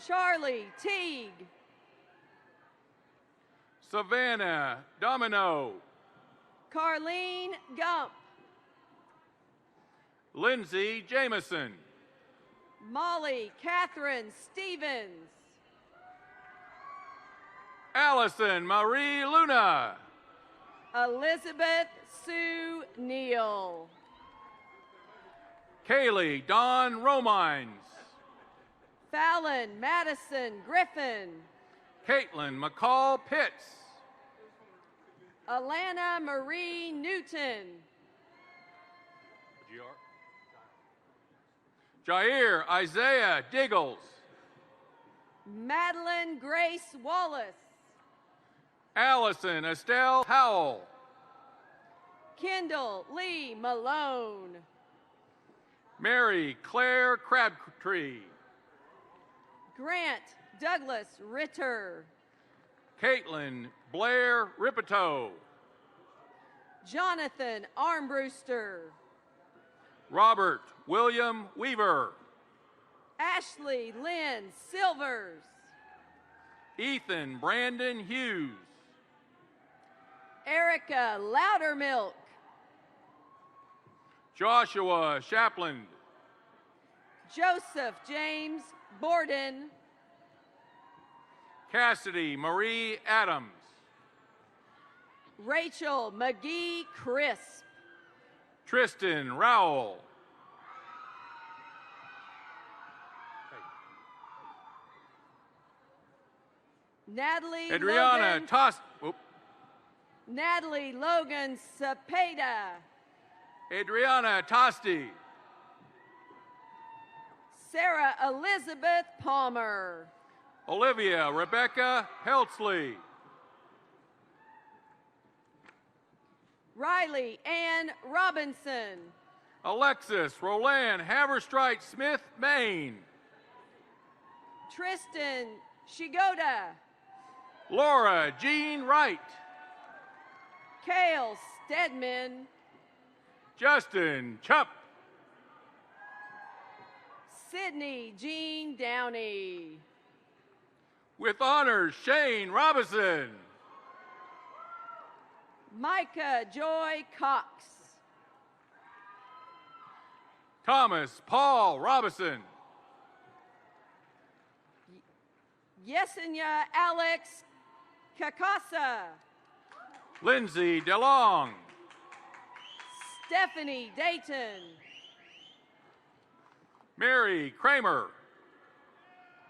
I: Charlie Teague.
J: Savannah Domino.
I: Carlene Gump.
J: Lindsay Jameson.
I: Molly Catherine Stevens.
J: Allison Marie Luna.
I: Elizabeth Sue Neal.
J: Kaylee Dawn Romines.
I: Fallon Madison Griffin.
J: Caitlin McCall Pitts.
I: Alana Marie Newton.
J: Jair Isaiah Diggles.
I: Madeline Grace Wallace.
J: Allison Estelle Howell.
I: Kendall Lee Malone.
J: Mary Claire Crabtree.
I: Grant Douglas Ritter.
J: Caitlin Blair Ripito.
I: Jonathan Armbruster.
J: Robert William Weaver.
I: Ashley Lynn Silvers.
J: Ethan Brandon Hughes.
I: Erica Loudermilk.
J: Joshua Shapland.
I: Joseph James Borden.
J: Cassidy Marie Adams.
I: Rachel McGee Crisp.
J: Tristan Rowell.
I: Natalie
J: Adriana
I: Logan. Natalie Logan Cepeda.
J: Adriana Tosti.
I: Sarah Elizabeth Palmer.
J: Olivia Rebecca Heltzley.
I: Riley Ann Robinson.
J: Alexis Roland Haverstrite Smith Maine.
I: Tristan Shigoda.
J: Laura Jean Wright.
I: Kale Stedman.
J: Justin Chupp.
I: Sydney Jean Downey.
J: With honors, Shane Robinson.
I: Micah Joy Cox.
J: Thomas Paul Robinson.
I: Yesenia Alex Kakasa.
J: Lindsay DeLong.
I: Stephanie Dayton.
J: Mary Kramer.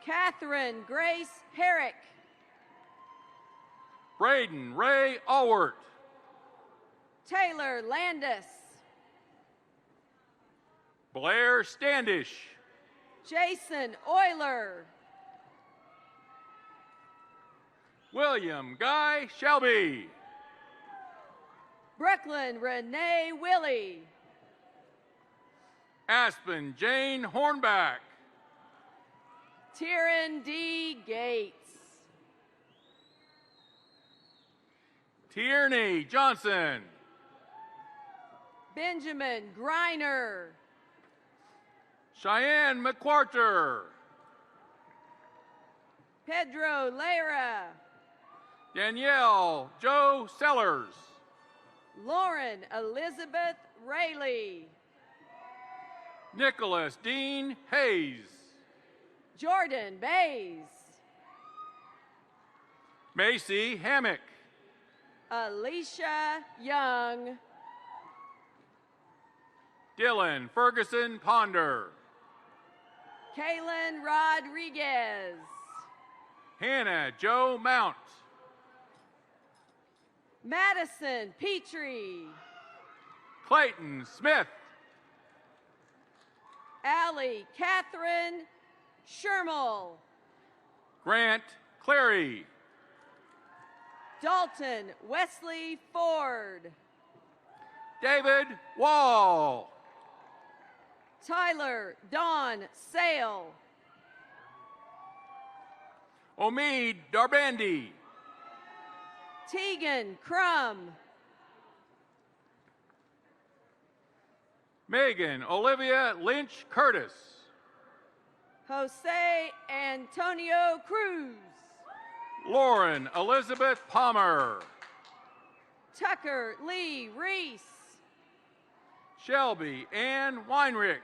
I: Catherine Grace Herrick.
J: Braden Ray Allwart.
I: Taylor Landis.
J: Blair Standish.
I: Jason Euler.
J: William Guy Shelby.
I: Brooklyn Renee Willie.
J: Aspen Jane Hornback.
I: Tyron D. Gates.
J: Tierney Johnson.
I: Benjamin Griner.
J: Cheyenne McQuarter.
I: Pedro Lera.
J: Danielle Joe Sellers.
I: Lauren Elizabeth Rayleigh.
J: Nicholas Dean Hayes.
I: Jordan Bays.
J: Macy Hammock.
I: Alicia Young.
J: Dylan Ferguson Ponder.
I: Kaylin Rodriguez.
J: Hannah Joe Mount.
I: Madison Petrie.
J: Clayton Smith.
I: Allie Catherine Shermel.
J: Grant Clary.
I: Dalton Wesley Ford.
J: David Wall.
I: Tyler Dawn Sale.
J: Omid Darbandi.
I: Tegan Crum.
J: Megan Olivia Lynch Curtis.
I: Jose Antonio Cruz.
J: Lauren Elizabeth Palmer.
I: Tucker Lee Reese.
J: Shelby Ann Weinrich.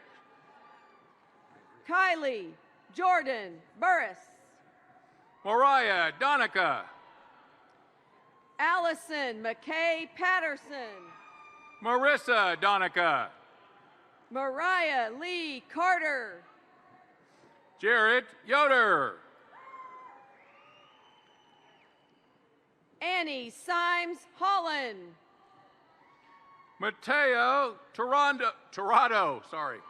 I: Kylie Jordan Burris.
J: Mariah Donica.
I: Allison McKay Patterson.
J: Marissa Donica.
I: Mariah Lee Carter.
J: Jarrett Yoder.
I: Annie Symes Holland.
J: Mateo Torado, sorry.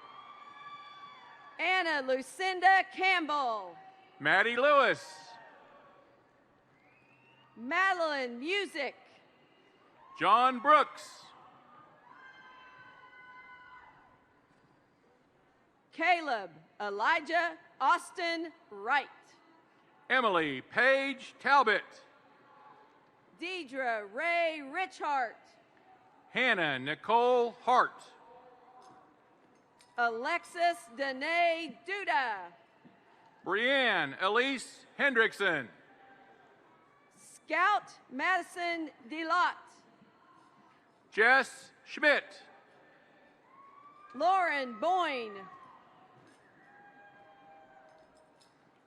I: Anna Lucinda Campbell.
J: Maddie Lewis.
I: Madeline Music.
J: John Brooks.
I: Caleb Elijah Austin Wright.
J: Emily Page Talbot.
I: Deidre Ray Richhart.
J: Hannah Nicole Hart.
I: Alexis Danae Duda.
J: Brianne Elise Hendrickson.
I: Scout Madison Delott.
J: Jess Schmidt.
I: Lauren Boyne.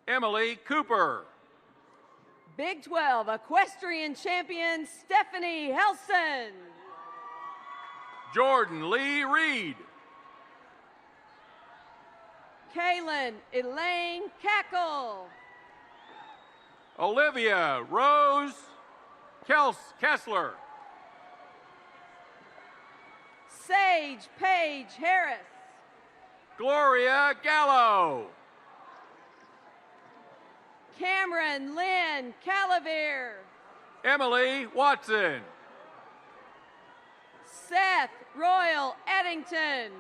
J: Emily Cooper.
I: Big 12 equestrian champion Stephanie Helson.
J: Jordan Lee Reed.
I: Kaylin Elaine Cackle.
J: Olivia Rose Kessler.
I: Sage Paige Harris.
J: Gloria Gallo.
I: Cameron Lynn Calavere.
J: Emily Watson.
I: Seth Royal Eddington.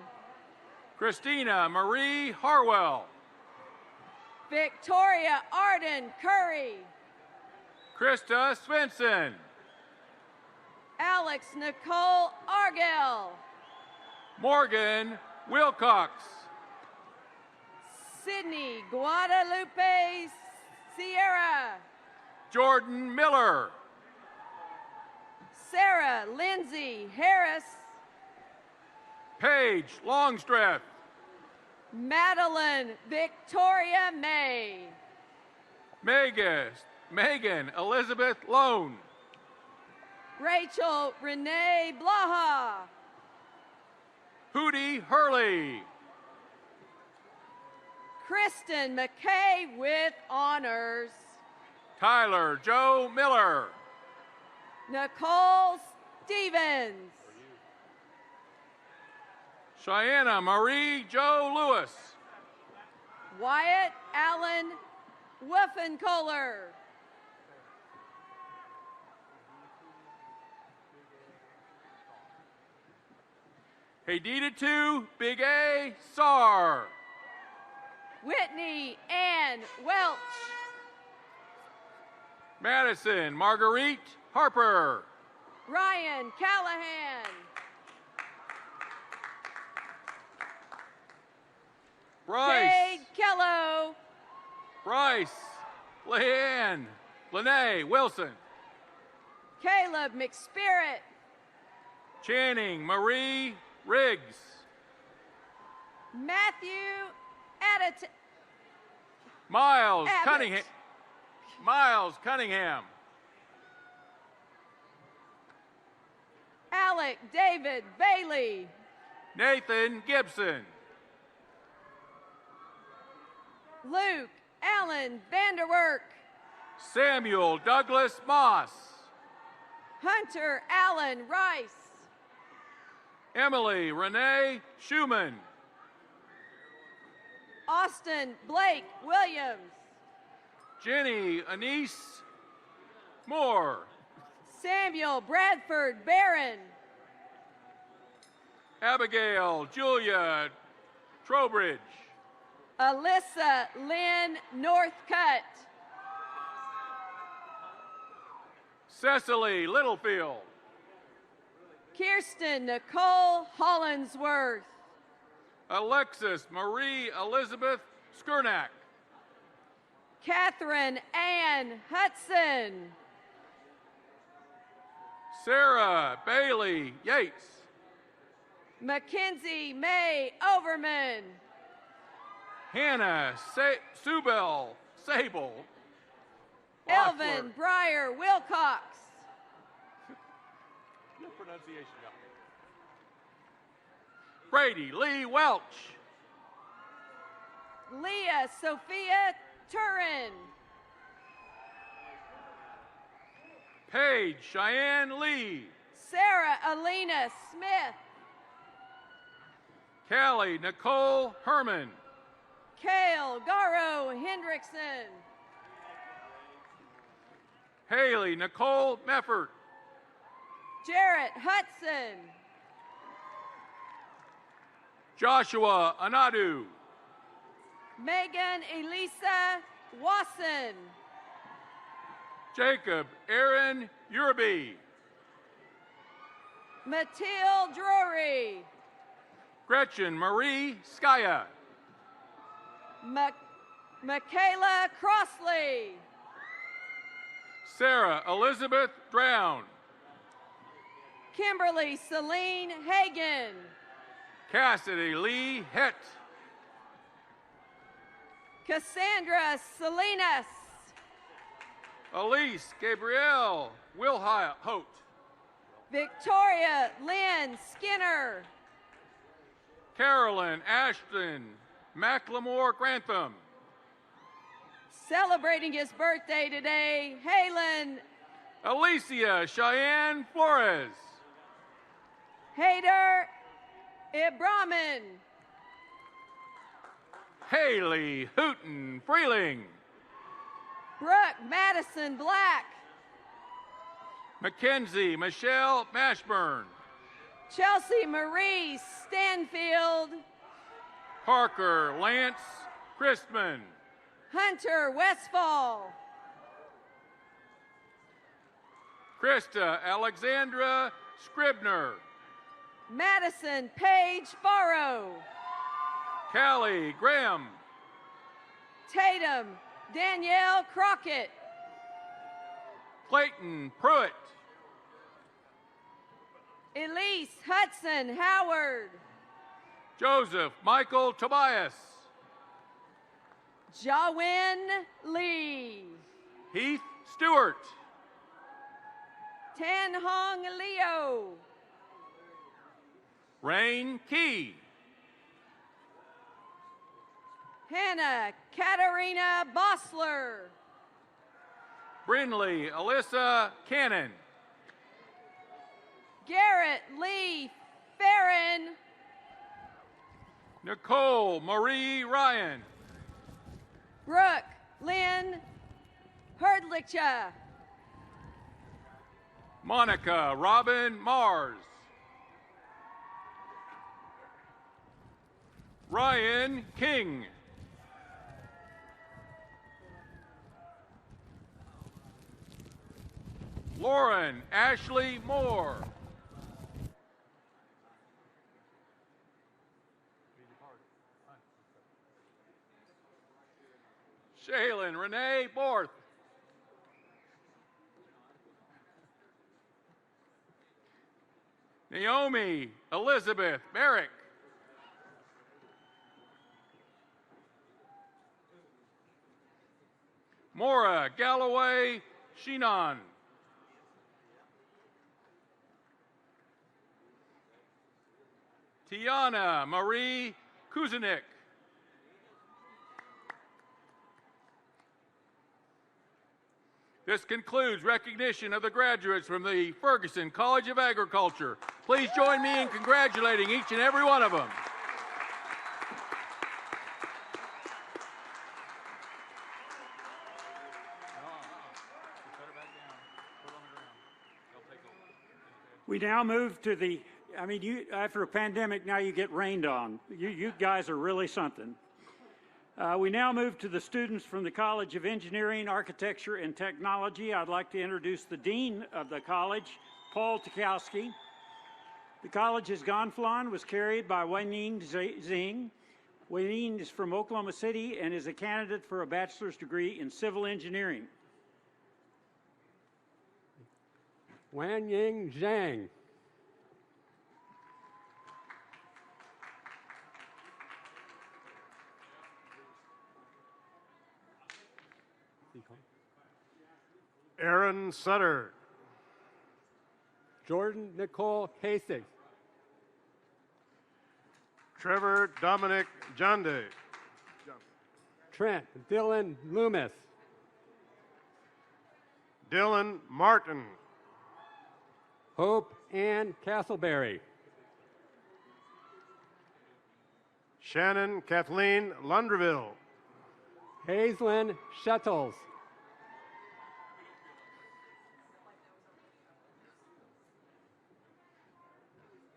J: Christina Marie Harwell.
I: Victoria Arden Curry.
J: Krista Svensson.
I: Alex Nicole Argel.
J: Morgan Wilcox.
I: Sydney Guadalupe Sierra.
J: Jordan Miller.
I: Sarah Lindsay Harris.
J: Paige Longstreth.
I: Madeline Victoria May.
J: Megan Elizabeth Lone.
I: Rachel Renee Blaha.
J: Hootie Hurley.
I: Kristen McKay with honors.
J: Tyler Joe Miller.
I: Nicole Stevens.
J: Cheyenne Marie Joe Lewis.
I: Wyatt Allen Wuffenkohler.
J: Hadida 2, Big A, Sar.
I: Whitney Ann Welch.
J: Madison Marguerite Harper.
I: Ryan Callahan.
J: Bryce.
I: Cade Kello.
J: Bryce. Lene Wilson.
I: Caleb McSpirit.
J: Channing Marie Riggs.
I: Matthew Addit.
J: Miles
I: Abbott.
J: Cunningham. Miles Cunningham.
I: Alec David Bailey.
J: Nathan Gibson.
I: Luke Allen Vanderwerk.
J: Samuel Douglas Moss.
I: Hunter Allen Rice.
J: Emily Renee Schumann.
I: Austin Blake Williams.
J: Jenny Anise Moore.
I: Samuel Bradford Barron.
J: Abigail Julia Trowbridge.
I: Alyssa Lynn Northcutt.
J: Cecily Littlefield.
I: Kirsten Nicole Hollinsworth.
J: Alexis Marie Elizabeth Skurnak.
I: Catherine Ann Hudson.
J: Sarah Bailey Yates.
I: Mackenzie May Overman.
J: Hannah Subel Sable.
I: Elvin Breyer Wilcox.
J: No pronunciation. Brady Lee Welch.
I: Leah Sophia Turin.
J: Paige Cheyenne Lee.
I: Sarah Alina Smith.
J: Callie Nicole Herman.
I: Kale Garo Hendrickson.
J: Haley Nicole Meffert.
I: Jarrett Hudson.
J: Joshua Anadu.
I: Megan Elisa Wasson.
J: Jacob Aaron Uraby.
I: Matilde Drury.
J: Gretchen Marie Skaya.
I: Michaela Crossley.
J: Sarah Elizabeth Drown.
I: Kimberly Celine Hagan.
J: Cassidy Lee Het.
I: Cassandra Salinas.
J: Elise Gabrielle Wilhote.
I: Victoria Lynn Skinner.
J: Carolyn Ashton McLemore Grantham.
I: Celebrating his birthday today, Halen
J: Alicia Cheyenne Flores.
I: Hader Ibrahiman.
J: Haley Hooten Freeling.
I: Brooke Madison Black.
J: Mackenzie Michelle Mashburn.
I: Chelsea Marie Stanfield.
J: Parker Lance Christman.
I: Hunter Westfall.
J: Krista Alexandra Scribner.
I: Madison Page Farrow.
J: Callie Graham.
I: Tatum Danielle Crockett.
J: Clayton Pruitt.
I: Elise Hudson Howard.
J: Joseph Michael Tobias.
I: Jawin Lee.
J: Heath Stewart.
I: Tan Hong Leo.
J: Rain Key.
I: Hannah Katarina Bossler.
J: Brinley Alyssa Cannon.
I: Garrett Lee Farron.
J: Nicole Marie Ryan.
I: Brooke Lynn Herdlicha.
J: Monica Robin Mars. Ryan King. Lauren Ashley Moore. Shaylin Renee Borth. Naomi Elizabeth Merrick. Maura Galloway Sheenan. Tiana Marie Kuzanik. This concludes recognition of the graduates from the Ferguson College of Agriculture. Please join me in congratulating each and every one of them.
C: We now move to the, after a pandemic, now you get rained on. You guys are really something. We now move to the students from the College of Engineering, Architecture, and Technology. I'd like to introduce the Dean of the college, Paul Tukowski. The college's gonfalon was carried by Weiying Zing. Weiying is from Oklahoma City and is a candidate for a bachelor's degree in civil engineering.
K: Weiying Zhang.
L: Aaron Sutter.
K: Jordan Nicole Kasich.
L: Trevor Dominic Jonde.
K: Trent Dylan Loomis.
L: Dylan Martin.
K: Hope Ann Castleberry.
L: Shannon Kathleen Lunderville.
K: Hazelyn Shuttles.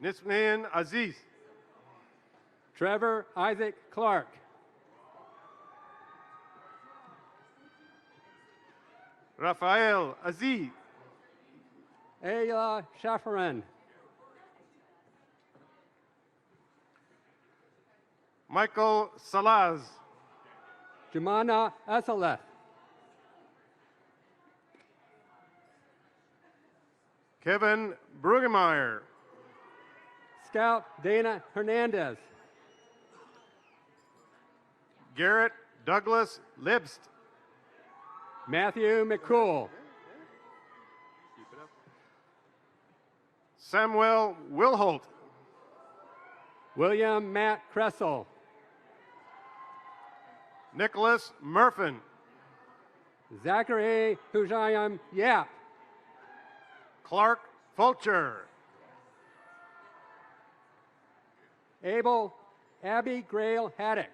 L: Nisman Aziz.
K: Trevor Isaac Clark.
L: Rafael Aziz.
K: Ayla Shafaran.
L: Michael Salaz.
K: Jumana Asaleth.
L: Kevin Brugemeyer.
K: Scout Dana Hernandez.
L: Garrett Douglas Libst.
K: Matthew McCool.
L: Samuel Wilholt.
K: William Matt Kressel.
L: Nicholas Murfin.
K: Zachary Hujayam Yap.
L: Clark Fulcher.
K: Abel Abby Grail Haddix.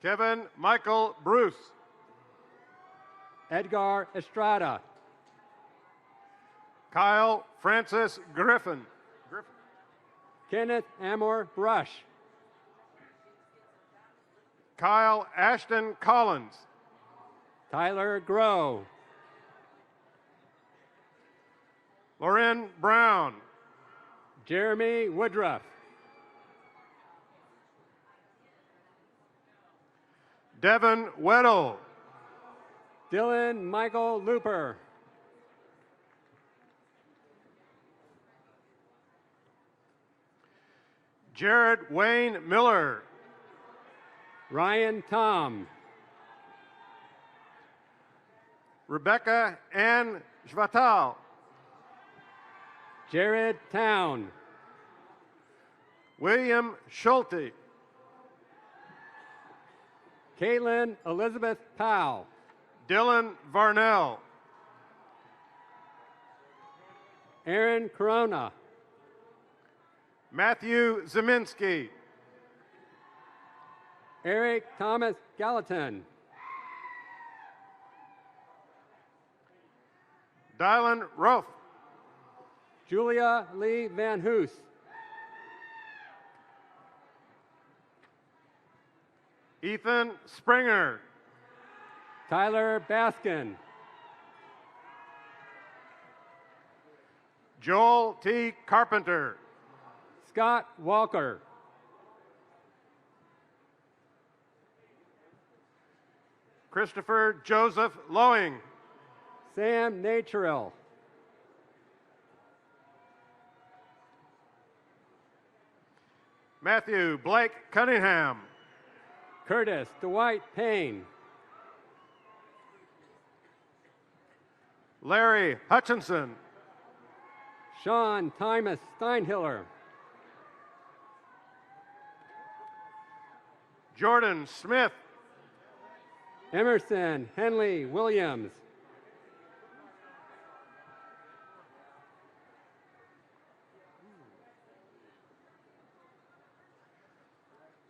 L: Kevin Michael Bruce.
K: Edgar Estrada.
L: Kyle Francis Griffin.
K: Kenneth Amor Brush.
L: Kyle Ashton Collins.
K: Tyler Grow.
L: Lauren Brown.
K: Jeremy Woodruff.
L: Devin Weddle.
K: Dylan Michael Looper.
L: Jared Wayne Miller.
K: Ryan Tom.
L: Rebecca Ann Schwatal.
K: Jared Town.
L: William Schulte.
K: Caitlin Elizabeth Powell.
L: Dylan Varnell.
K: Aaron Corona.
L: Matthew Zeminski.
K: Eric Thomas Gallatin.
L: Dylan Roth.
K: Julia Lee Van Hoos.
L: Ethan Springer.
K: Tyler Baskin.
L: Joel T. Carpenter.
K: Scott Walker.
L: Christopher Joseph Lowing.
K: Sam Naturel.
L: Matthew Blake Cunningham.
K: Curtis Dwight Payne.
L: Larry Hutchinson.
K: Sean Tymus Steinhiller.
L: Jordan Smith.
K: Emerson Henley Williams.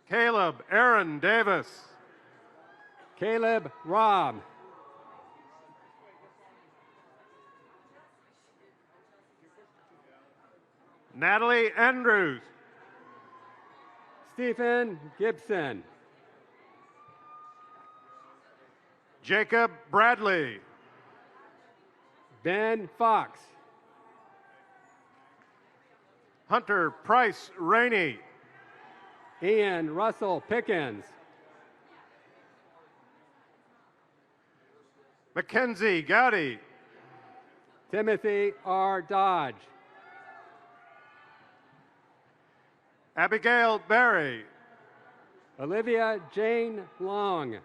L: Caleb Aaron Davis.
K: Caleb Robb.
L: Natalie Andrews.
K: Stephen Gibson.
L: Jacob Bradley.
K: Ben Fox.
L: Hunter Price Rainey.
K: Ian Russell Pickens.
L: Mackenzie Gowdy.
K: Timothy R. Dodge.
L: Abigail Berry.
K: Olivia Jane Long.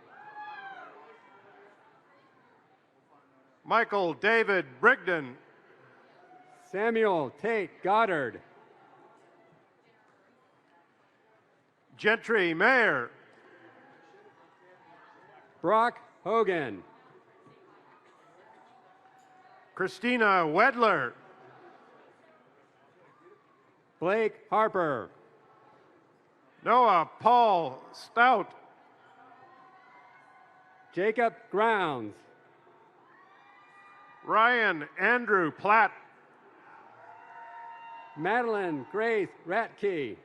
L: Michael David Brigden.
K: Samuel Tate Goddard.
L: Gentry Mayer.
K: Brock Hogan.
L: Christina Wedler.
K: Blake Harper.
L: Noah Paul Stout.
K: Jacob Grounds.
L: Ryan Andrew Platt.
K: Madeline Grace Ratke.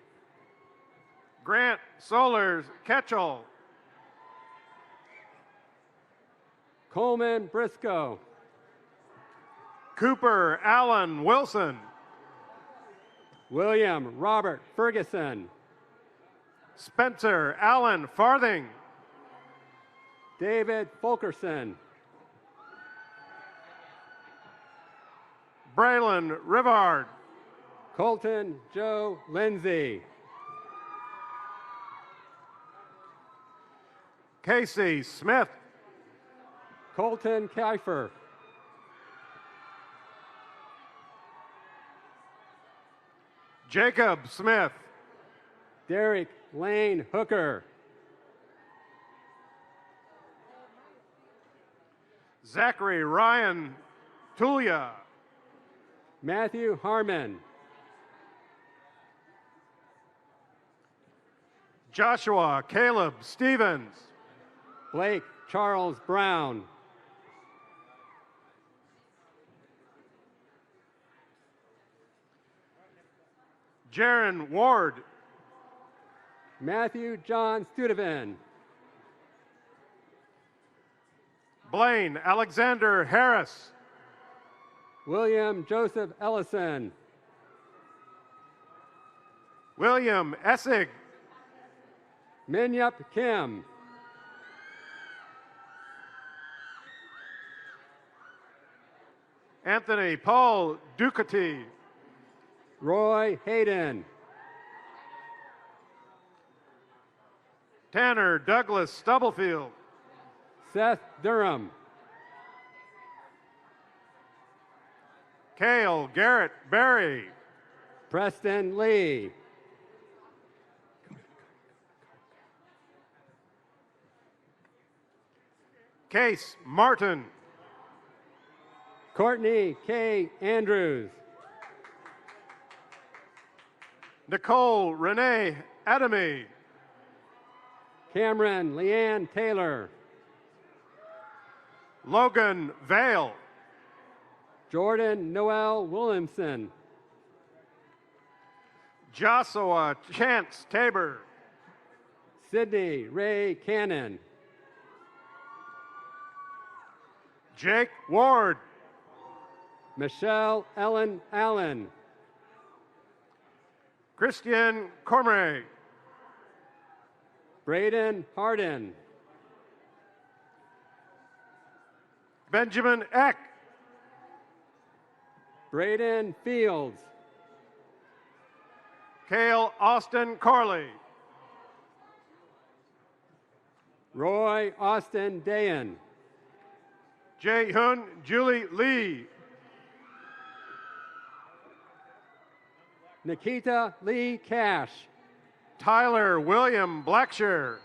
L: Grant Solers Ketchell.
K: Coleman Briscoe.
L: Cooper Allen Wilson.
K: William Robert Ferguson.
L: Spencer Allen Farthing.
K: David Fulkerson.
L: Braylon Rivard.
K: Colton Joe Lindsay.
L: Casey Smith.
K: Colton Kiefer.
L: Jacob Smith.
K: Derek Lane Hooker.
L: Zachary Ryan Tulia.
K: Matthew Harmon.
L: Joshua Caleb Stevens.
K: Blake Charles Brown.
L: Jaron Ward.
K: Matthew John Studevin.
L: Blaine Alexander Harris.
K: William Joseph Ellison.
L: William Essig.
K: Minyup Kim.
L: Anthony Paul Ducati.
K: Roy Hayden.
L: Tanner Douglas Stubblefield.
K: Seth Durham.
L: Cale Garrett Berry.
K: Preston Lee.
L: Case Martin.
K: Courtney K. Andrews.
L: Nicole Renee Adamy.
K: Cameron Leanne Taylor.
L: Logan Vale.
K: Jordan Noel Williamson.
L: Joshua Chance Tabor.
K: Sydney Ray Cannon.
L: Jake Ward.
K: Michelle Ellen Allen.
L: Christian Cormier.
K: Braden Harden.
L: Benjamin Eck.
K: Braden Fields.
L: Cale Austin Corley.
K: Roy Austin Dayan.
L: Jae Hyun Julie Lee.
K: Nikita Lee Cash.
L: Tyler William Blackshear.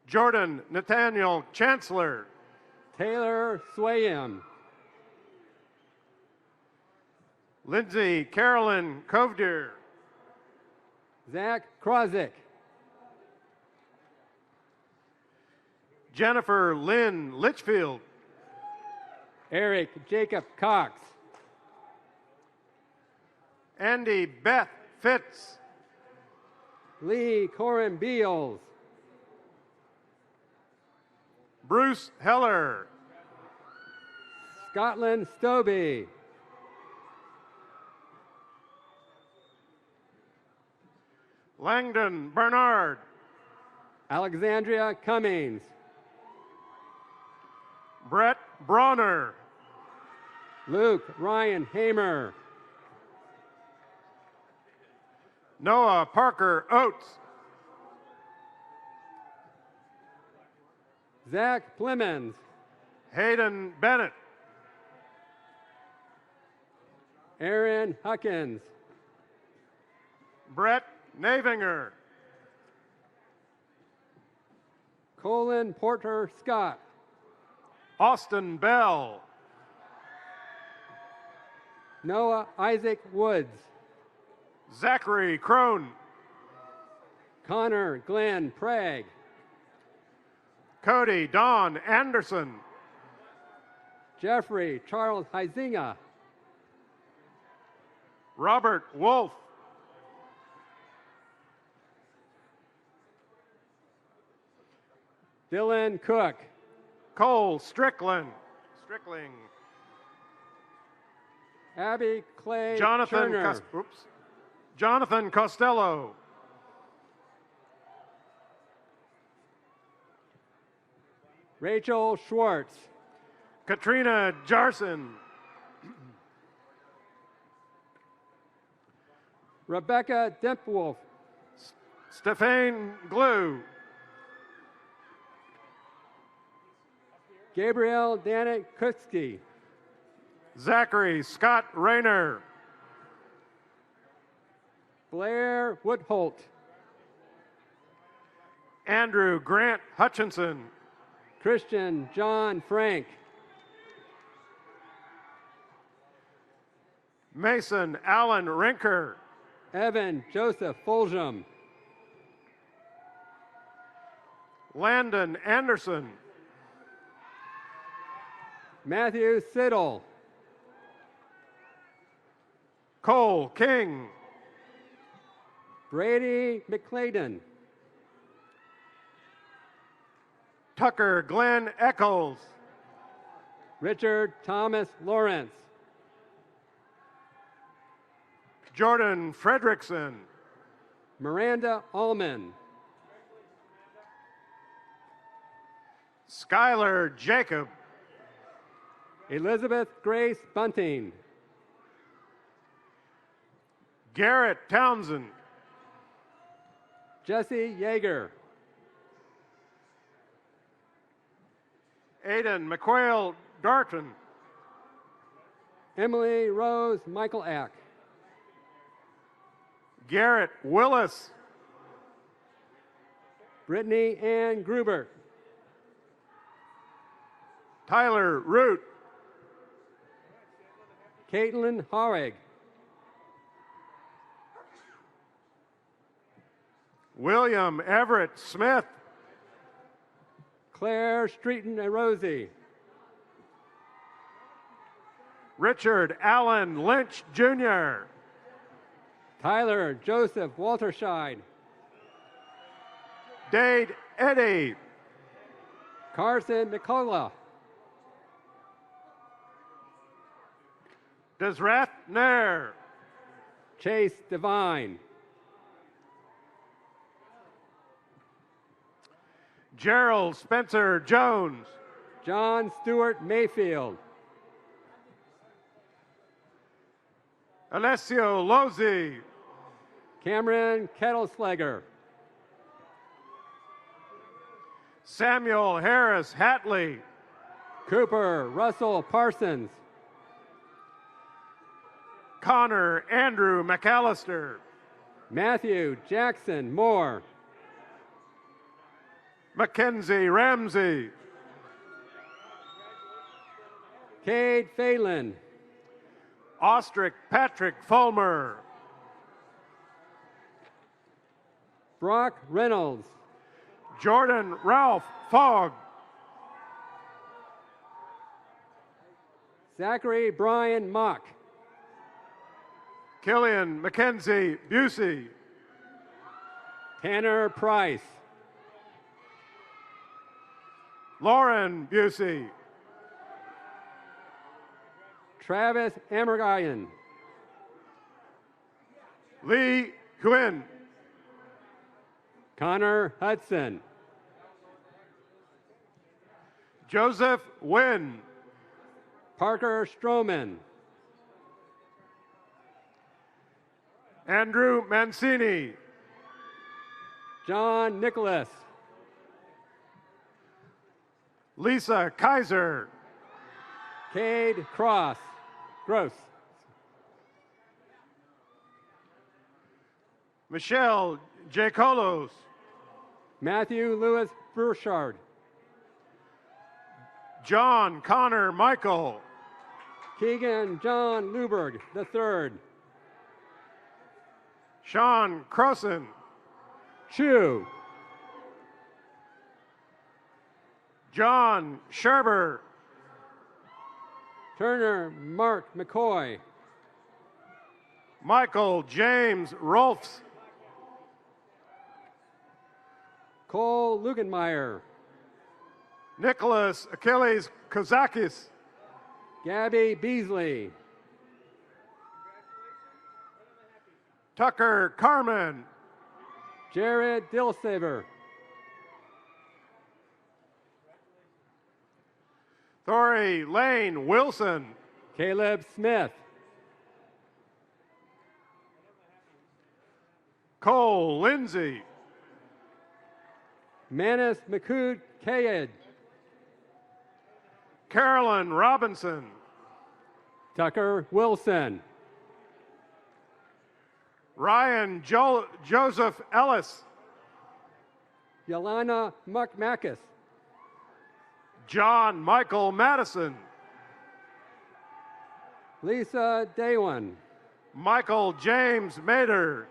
L: Jordan Nathaniel Chancellor.
K: Taylor Swayam.
L: Lindsay Carolyn Covedeer.
K: Zach Krozik.
L: Jennifer Lynn Litchfield.
K: Eric Jacob Cox.
L: Andy Beth Fitz.
K: Lee Corin Beals.
L: Bruce Heller.
K: Scotland Stobie.
L: Langdon Bernard.
K: Alexandria Cummings.
L: Brett Bronner.
K: Luke Ryan Hamer.
L: Noah Parker Oates.
K: Zach Plemons.
L: Hayden Bennett.
K: Aaron Huckins.
L: Brett Navinger.
K: Colin Porter Scott.
L: Austin Bell.
K: Noah Isaac Woods.
L: Zachary Crone.
K: Connor Glenn Prague.
L: Cody Don Anderson.
K: Jeffrey Charles Huizinga.
L: Robert Wolf.
K: Dylan Cook.
L: Cole Strickling.
K: Abby Clay
L: Jonathan
K: Turner.
L: Jonathan Costello.
K: Rachel Schwartz.
L: Katrina Jarson.
K: Rebecca Dempwolf.
L: Stephane Glue.
K: Gabriel Danik Kutsky.
L: Zachary Scott Rayner.
K: Blair Woodholt.
L: Andrew Grant Hutchinson.
K: Christian John Frank.
L: Mason Allen Rinker.
K: Evan Joseph Fulgham.
L: Landon Anderson.
K: Matthew Siddle.
L: Cole King.
K: Brady McCladen.
L: Tucker Glenn Eccles.
K: Richard Thomas Lawrence.
L: Jordan Fredrickson.
K: Miranda Allman.
L: Skylar Jacob.
K: Elizabeth Grace Bunting.
L: Garrett Townsend.
K: Jesse Yeager.
L: Aidan McQuail Darton.
K: Emily Rose Michael-Ack.
L: Garrett Willis.
K: Brittany Ann Grubert.
L: Tyler Root.
K: Caitlin Hawig.
L: William Everett Smith.
K: Claire Streeton Rosie.
L: Richard Allen Lynch Jr.
K: Tyler Joseph Walterscheid.
L: Dade Eddy.
K: Carson Nicola.
L: Desrath Nair.
K: Chase Devine.
L: Gerald Spencer Jones.
K: John Stewart Mayfield.
L: Alessio Lozzi.
K: Cameron Kettleslager.
L: Samuel Harris Hatley.
K: Cooper Russell Parsons.
L: Connor Andrew McAllister.
K: Matthew Jackson Moore.
L: Mackenzie Ramsey.
K: Cade Phelan.
L: Ostrick Patrick Fulmer.
K: Brock Reynolds.
L: Jordan Ralph Fogg.
K: Zachary Brian Mock.
L: Killian Mackenzie Busey.
K: Tanner Price.
L: Lauren Busey.
K: Travis Amergayan.
L: Lee Quinn.
K: Connor Hudson.
L: Joseph Wynn.
K: Parker Stroman.
L: Andrew Mancini.
K: John Nicholas.
L: Lisa Kaiser.
K: Cade Gross.
L: Michelle Jacolos.
K: Matthew Lewis Burchard.
L: John Connor Michael.
K: Keegan John Luberg III.
L: Sean Croson.
K: Chu.
L: John Sherber.
K: Turner Mark McCoy.
L: Michael James Rolfs.
K: Cole Lugenmeyer.
L: Nicholas Achilles Kozakis.
K: Gabby Beasley.
L: Tucker Carmen.
K: Jared Dillsaver.
L: Thori Lane Wilson.
K: Caleb Smith.
L: Cole Lindsay.
K: Manis McCood Kayed.
L: Carolyn Robinson.
K: Tucker Wilson.
L: Ryan Joseph Ellis.
K: Yelena Makmakis.
L: John Michael Madison.
K: Lisa Daywan.
L: Michael James Mader.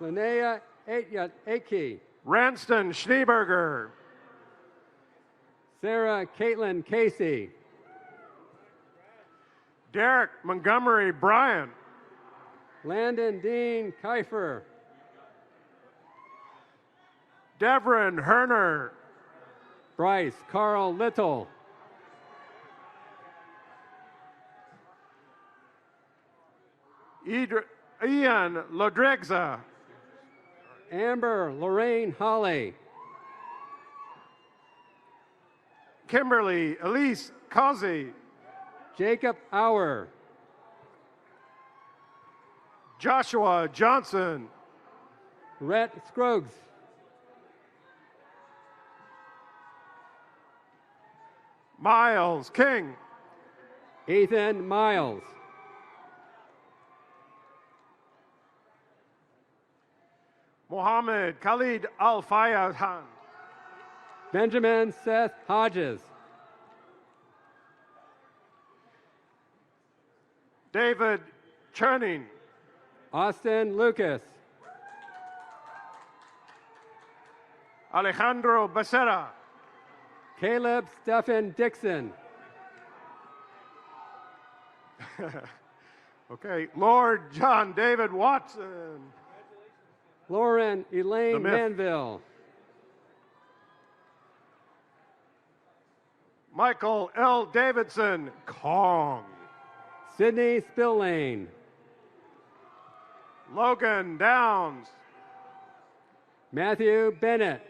K: Linnea Aki.
L: Ranston Schneeberger.
K: Sarah Caitlin Casey.
L: Derek Montgomery Bryan.
K: Landon Dean Kiefer.
L: Devrin Herner.
K: Bryce Carl Little.
L: Ian Lodrigza.
K: Amber Lorraine Holly.
L: Kimberly Elise Causey.
K: Jacob Auer.
L: Joshua Johnson.
K: Rhett Scruggs.
L: Miles King.
K: Ethan Miles.
L: Mohammed Khalid Al Fayyad.
K: Benjamin Seth Hodges.
L: David Cherning.
K: Austin Lucas.
L: Alejandro Becerra.
K: Caleb Stephen Dixon.
L: Okay, Lord John David Watson.
K: Lauren Elaine Manville.
L: Michael L. Davidson. Kong.
K: Sydney Spillane.
L: Logan Downs.
K: Matthew Bennett.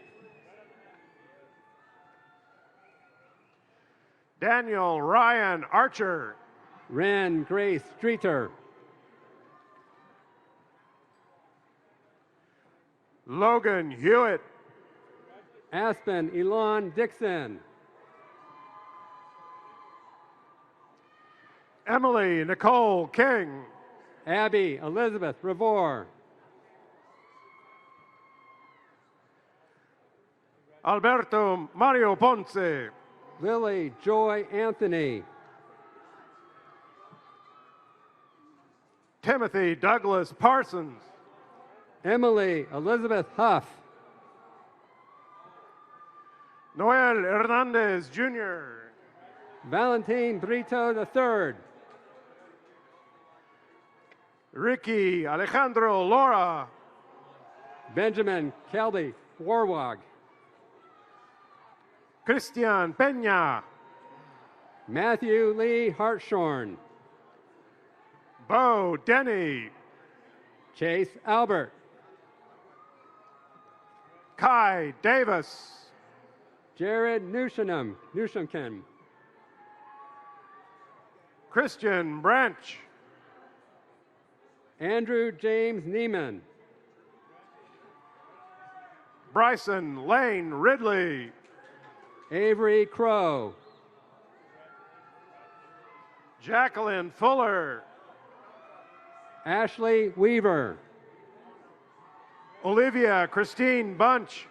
L: Daniel Ryan Archer.
K: Ren Grace Streeter.
L: Logan Hewitt.
K: Aspen Elon Dixon.
L: Emily Nicole King.
K: Abby Elizabeth Revore.
L: Alberto Mario Ponce.
K: Lily Joy Anthony.
L: Timothy Douglas Parsons.
K: Emily Elizabeth Huff.
L: Noel Hernandez Jr.
K: Valentin Brito III.
L: Ricky Alejandro Laura.
K: Benjamin Kelby Warwag.
L: Christian Peña.
K: Matthew Lee Hartshorn.
L: Bo Denny.
K: Chase Albert.
L: Kai Davis.
K: Jared Newshamkin.
L: Christian Branch.
K: Andrew James Neiman.
L: Bryson Lane Ridley.
K: Avery Crow.
L: Jacqueline Fuller.
K: Ashley Weaver.
L: Olivia Christine Bunch.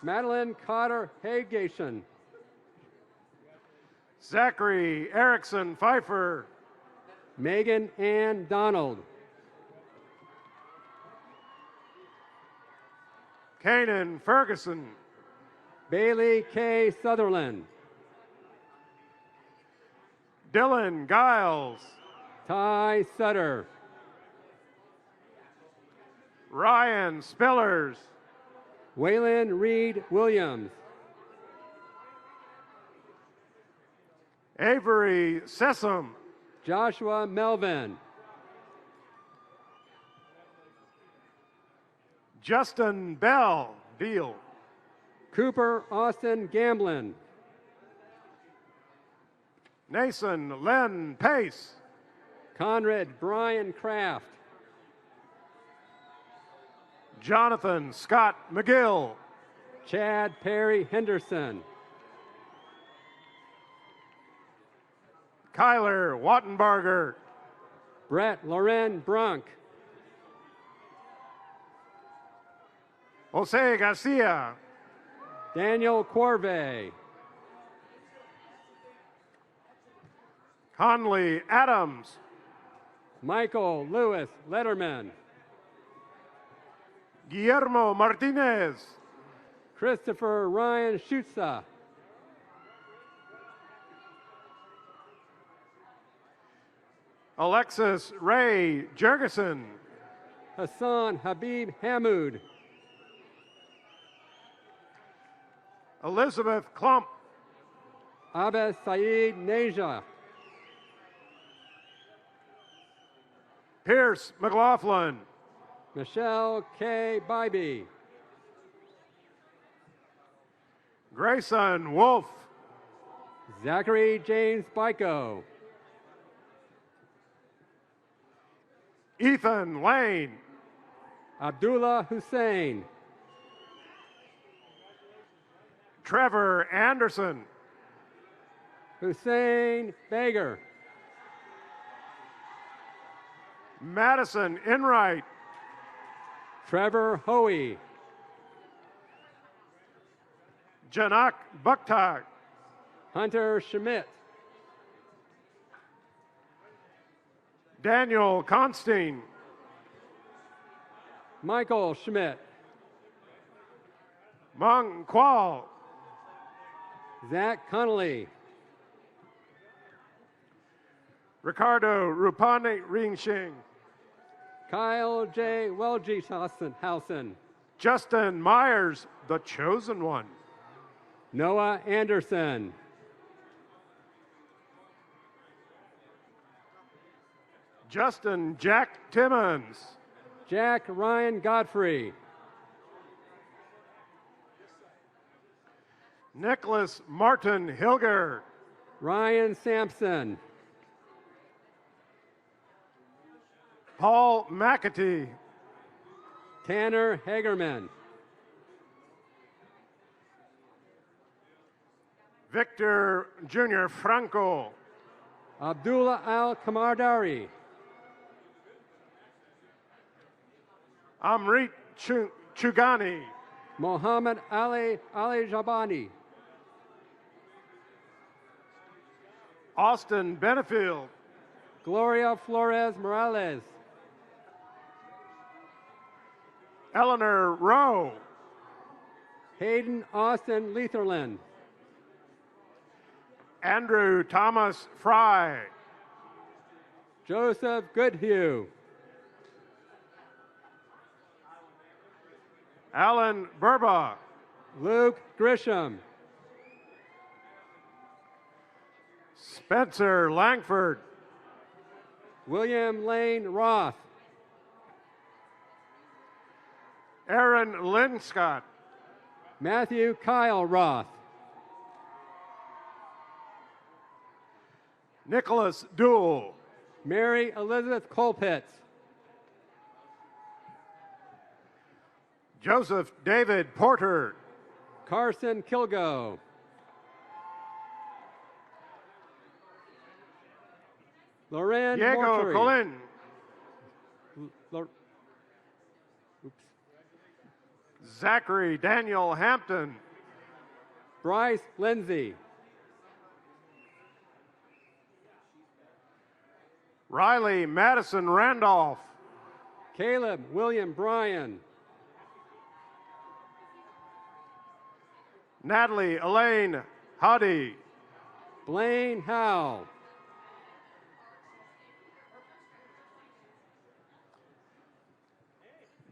K: Madeline Cotter Hagation.
L: Zachary Erickson Pfeiffer.
K: Megan Ann Donald.
L: Kanan Ferguson.
K: Bailey K. Sutherland.
L: Dylan Giles.
K: Ty Sutter.
L: Ryan Spillers.
K: Waylon Reed Williams.
L: Avery Sessom.
K: Joshua Melvin.
L: Justin Beal.
K: Cooper Austin Gamblin.
L: Nason Len Pace.
K: Conrad Brian Kraft.
L: Jonathan Scott McGill.
K: Chad Perry Henderson.
L: Kyler Wattenbarger.
K: Brett Loren Brunk.
L: Jose Garcia.
K: Daniel Corvey.
L: Conley Adams.
K: Michael Lewis Letterman.
L: Guillermo Martinez.
K: Christopher Ryan Schutza.
L: Alexis Ray Jergison.
K: Hassan Habib Hamoud.
L: Elizabeth Klump.
K: Abbas Saeed Neja.
L: Pierce McLaughlin.
K: Michelle K. Bybee.
L: Grayson Wolf.
K: Zachary James Bico.
L: Ethan Lane.
K: Abdullah Hussein.
L: Trevor Anderson.
K: Hussein Bager.
L: Madison Enright.
K: Trevor Hoey.
L: Janak Buktag.
K: Hunter Schmidt.
L: Daniel Constein.
K: Michael Schmidt.
L: Mung Kwal.
K: Zach Connolly.
L: Ricardo Rupani Ringshing.
K: Kyle J. Welgehausen.
L: Justin Myers, the chosen one.
K: Noah Anderson.
L: Justin Jack Timmons.
K: Jack Ryan Godfrey.
L: Nicholas Martin Hilger.
K: Ryan Sampson.
L: Paul McAtee.
K: Tanner Hagerman.
L: Victor Jr. Franco.
K: Abdullah Al Kamardari.
L: Amrit Chugani.
K: Mohammed Ali Jabani.
L: Austin Benefield.
K: Gloria Flores Morales.
L: Eleanor Rowe.
K: Hayden Austin Letherland.
L: Andrew Thomas Fry.
K: Joseph Goodhue.
L: Alan Burba.
K: Luke Grisham.
L: Spencer Langford.
K: William Lane Roth.
L: Aaron Linscott.
K: Matthew Kyle Roth.
L: Nicholas Duell.
K: Mary Elizabeth Colpitz.
L: Joseph David Porter.
K: Carson Kilgo. Loren
L: Diego
K: Mortuary.
L: Colin. Zachary Daniel Hampton.
K: Bryce Lindsay.
L: Riley Madison Randolph.
K: Caleb William Bryan.
L: Natalie Elaine Hoddy.
K: Blaine Howe.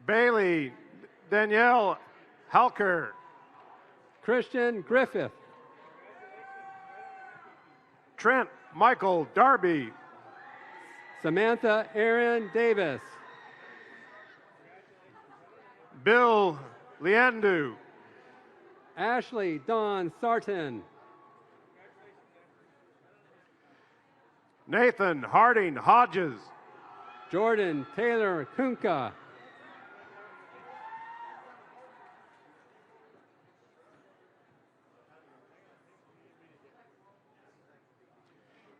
L: Bailey Danielle Halker.
K: Christian Griffith.
L: Trent Michael Darby.
K: Samantha Aaron Davis.
L: Bill Leandu.
K: Ashley Dawn Sarton.
L: Nathan Harding Hodges.
K: Jordan Taylor Kunka.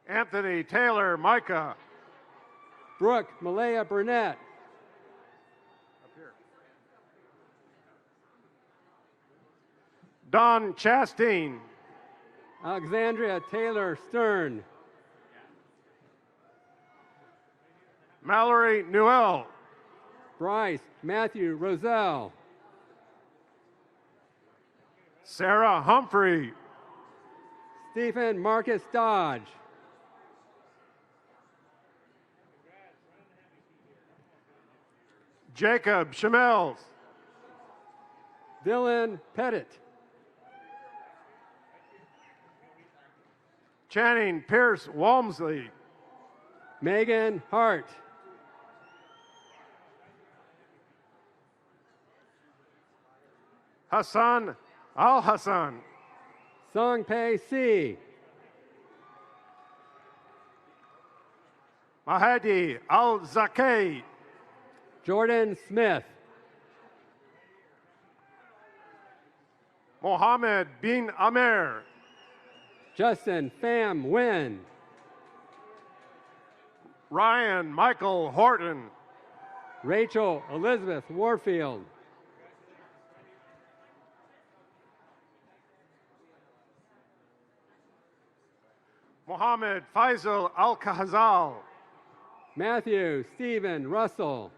L: Anthony Taylor Micah.
K: Brooke Malaya Burnett.
L: Don Chastain.
K: Alexandria Taylor Stern.
L: Mallory Newell.
K: Bryce Matthew Roselle.
L: Sarah Humphrey.
K: Stephen Marcus Dodge.
L: Jacob Chamels.
K: Dylan Pettit.
L: Channing Pierce Walmsley.
K: Megan Hart.
L: Hassan Al Hassan.
K: Songpei C.
L: Mahadi Al Zakei.
K: Jordan Smith.
L: Mohammed bin Amer.
K: Justin Pham Nguyen.
L: Ryan Michael Horton.
K: Rachel Elizabeth Warfield.
L: Mohammed Faisal Al Kahazal.
K: Matthew Stephen Russell.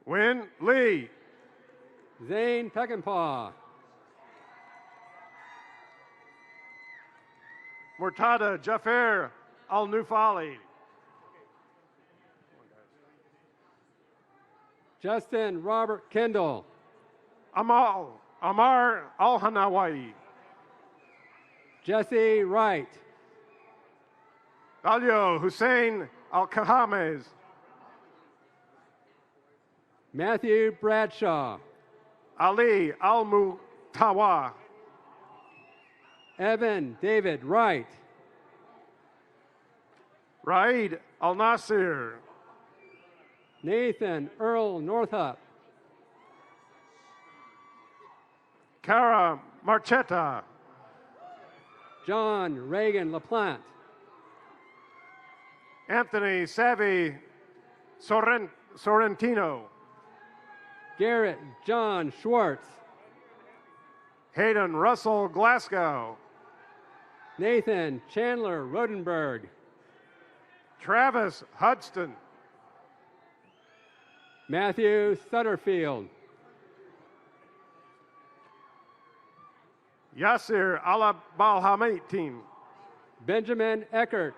L: Win Lee.
K: Zane Peckinpah.
L: Murtada Jafar Al Nufali.
K: Justin Robert Kendall.
L: Amar Al Hanawai.
K: Jesse Wright.
L: Dalio Hussein Al Kahames.
K: Matthew Bradshaw.
L: Ali Al Mutawa.
K: Evan David Wright.
L: Raid Al Nasir.
K: Nathan Earl Northup.
L: Cara Marchetta.
K: John Reagan LaPlante.
L: Anthony Savvy Sorrentino.
K: Garrett John Schwartz.
L: Hayden Russell Glasgow.
K: Nathan Chandler Rodenberg.
L: Travis Hudson.
K: Matthew Sutterfield.
L: Yasir Alabalhamitin.
K: Benjamin Eckert.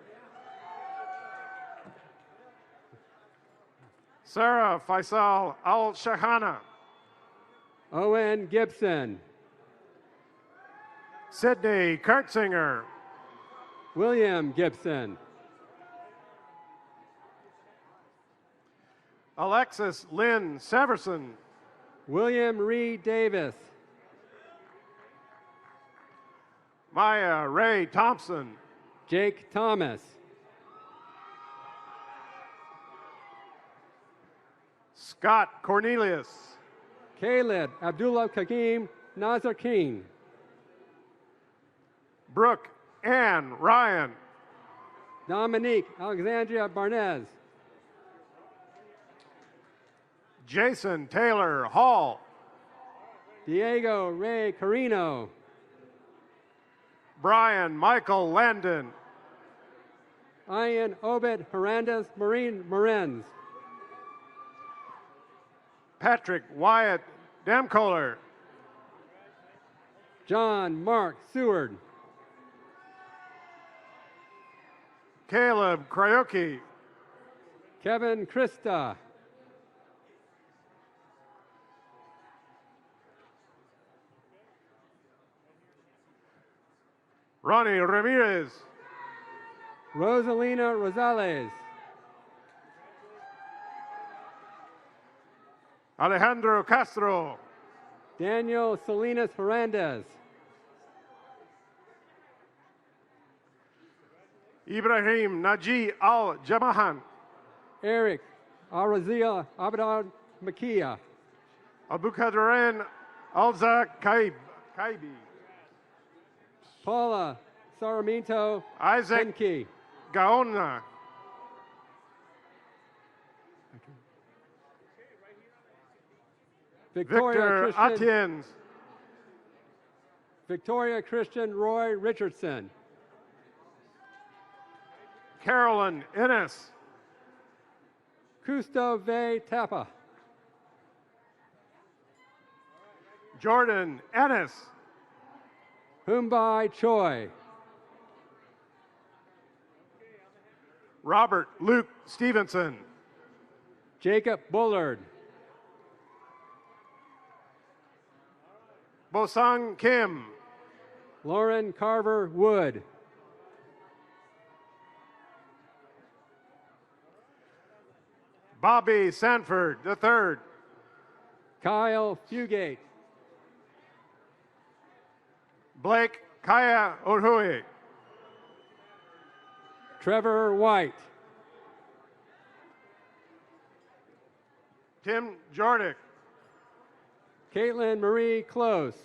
L: Sarah Faisal Al-Shahana.
K: Owen Gibson.
L: Sydney Kurtzinger.
K: William Gibson.
L: Alexis Lynn Severson.
K: William Reed Davis.
L: Maya Ray Thompson.
K: Jake Thomas.
L: Scott Cornelius.
K: Caleb Abdullah Kakim Nazar King.
L: Brooke Ann Ryan.
K: Dominique Alexandria Barnez.
L: Jason Taylor Hall.
K: Diego Ray Carino.
L: Brian Michael Landon.
K: Ian Obed Hernandez Morenz.
L: Patrick Wyatt Demkohler.
K: John Mark Seward.
L: Caleb Kryoki.
K: Kevin Krista.
L: Ronnie Ramirez.
K: Rosalina Rosales.
L: Alejandro Castro.
K: Daniel Salinas Hernandez.
L: Ibrahim Naji Al-Jamahan.
K: Eric Arazia Abdal Makia.
L: Abukadaren Alza Kaibi.
K: Paula Sarmiento
L: Isaac
K: Henke.
L: Gaona. Victor Atiens.
K: Victoria Christian Roy Richardson.
L: Carolyn Ennis.
K: Kusto V. Tapa.
L: Jordan Ennis.
K: Humbai Choi.
L: Robert Luke Stevenson.
K: Jacob Bullard.
L: Bosang Kim.
K: Lauren Carver Wood.
L: Bobby Sanford III.
K: Kyle Fugate.
L: Blake Kaya Orhui.
K: Trevor White.
L: Tim Jordick.
K: Caitlin Marie Close.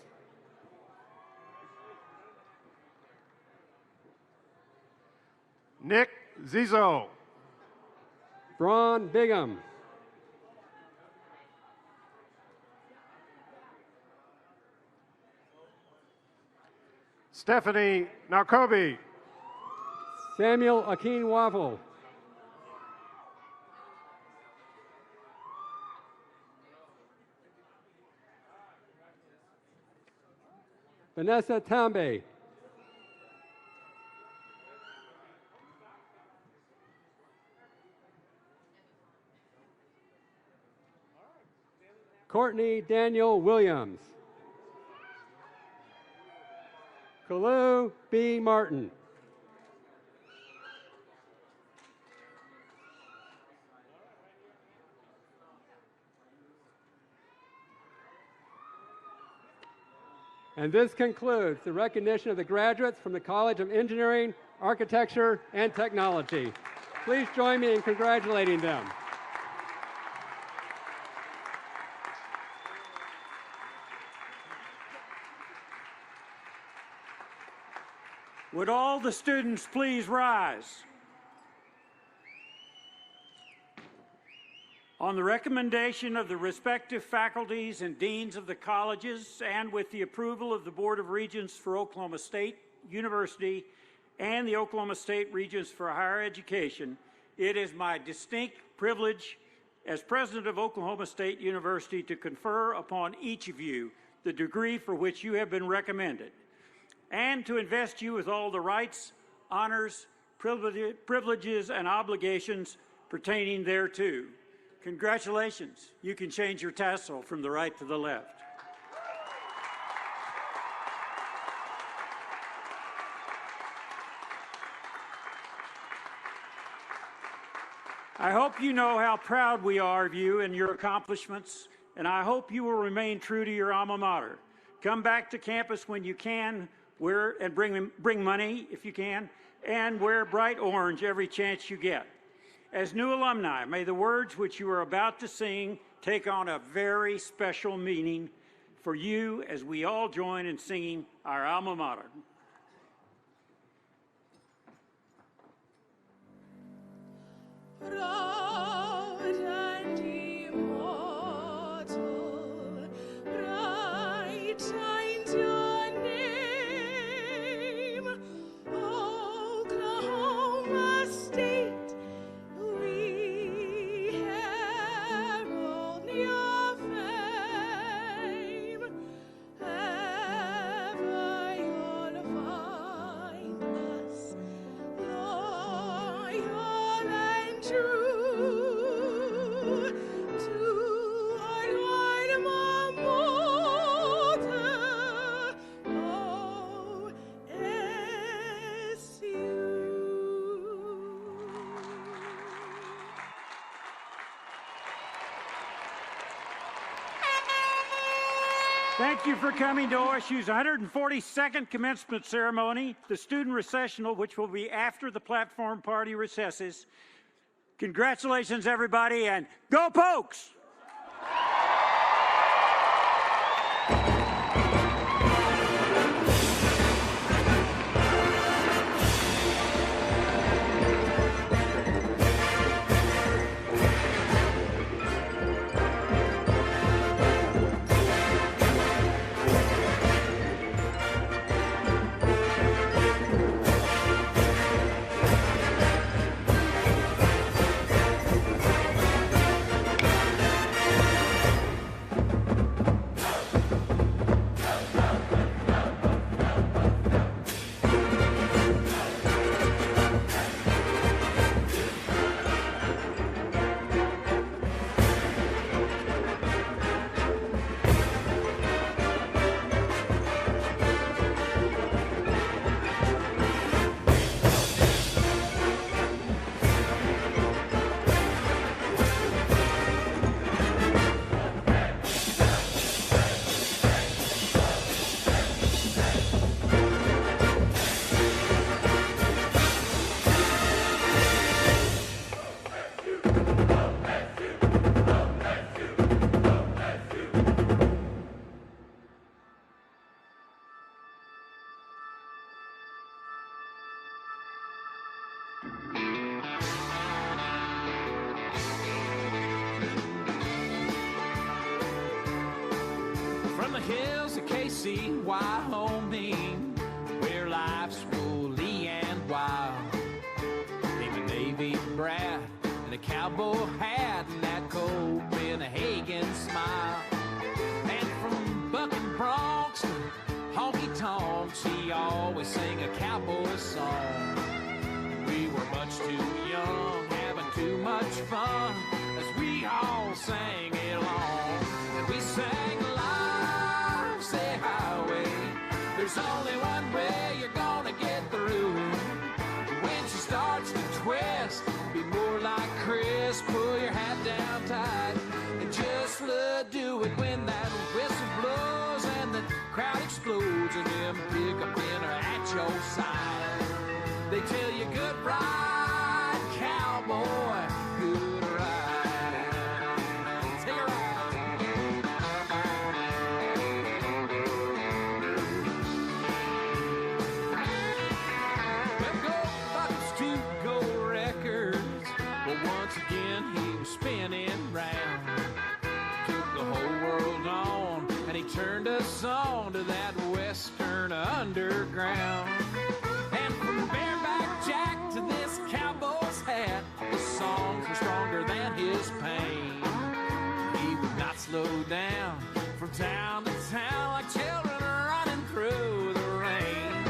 L: Nick Zizo.
K: Braun Bigham.
L: Stephanie Narkobi.
K: Samuel Akin Waffle. Vanessa Tambe. Courtney Daniel Williams. Kalu B. Martin. And this concludes the recognition of the graduates from the College of Engineering, Architecture, and Technology. Please join me in congratulating them.
C: Would all the students please rise? On the recommendation of the respective faculties and deans of the colleges, and with the approval of the Board of Regents for Oklahoma State University and the Oklahoma State Regents for Higher Education, it is my distinct privilege as president of Oklahoma State University to confer upon each of you the degree for which you have been recommended. and to invest you with all the rights, honors, privileges, and obligations pertaining thereto. Congratulations. You can change your tassel from the right to the left. I hope you know how proud we are of you and your accomplishments, and I hope you will remain true to your alma mater. Come back to campus when you can, and bring money if you can, and wear bright orange every chance you get. As new alumni, may the words which you are about to sing take on a very special meaning for you as we all join in singing our alma mater.
E: Proud and immortal, bright shines your name, Oklahoma State. We herald your fame. Ever you'll find us loyal and true to our Lord Mater, OSU.
C: Thank you for coming to OSU's 142nd commencement ceremony, the student recessional, which will be after the platform party recesses. Congratulations, everybody, and go Pokes!
M: From the hills of KC, Wyoming, where life's woolly and wild, came a Navy brat and a cowboy hat and that Copenhagen smile. And from bucking broncs to honky-tonks, he always sang a cowboy song. We were much too young, having too much fun, as we all sang along. And we sang life's a highway, there's only one way you're gonna get through. When she starts to twist, be more like Chris, pull your hat down tight and just do it when that whistle blows and the crowd explodes and them pick up dinner at your side. They tell you good ride, cowboy, good ride. Take a ride. Well, go Bucks to go records. Well, once again he was spinning round. Took the whole world on and he turned us on to that Western underground. And from Bareback Jack to this cowboy's hat, the songs were stronger than his pain. He would not slow down from town to town like children running through the rain.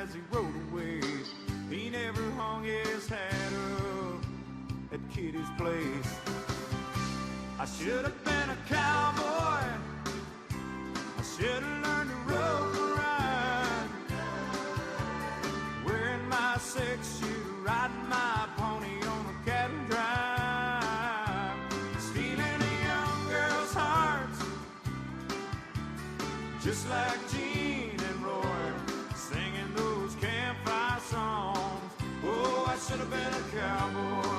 N: as he rode away. He never hung his hat up at Kitty's place. I should have been a cowboy. I should have learned to rope and ride, wearing my 6-shooter, riding my pony on a cattle drive, stealing a young girl's hearts, just like Gene and Roy, singing those campfire songs. Oh, I should have been a cowboy.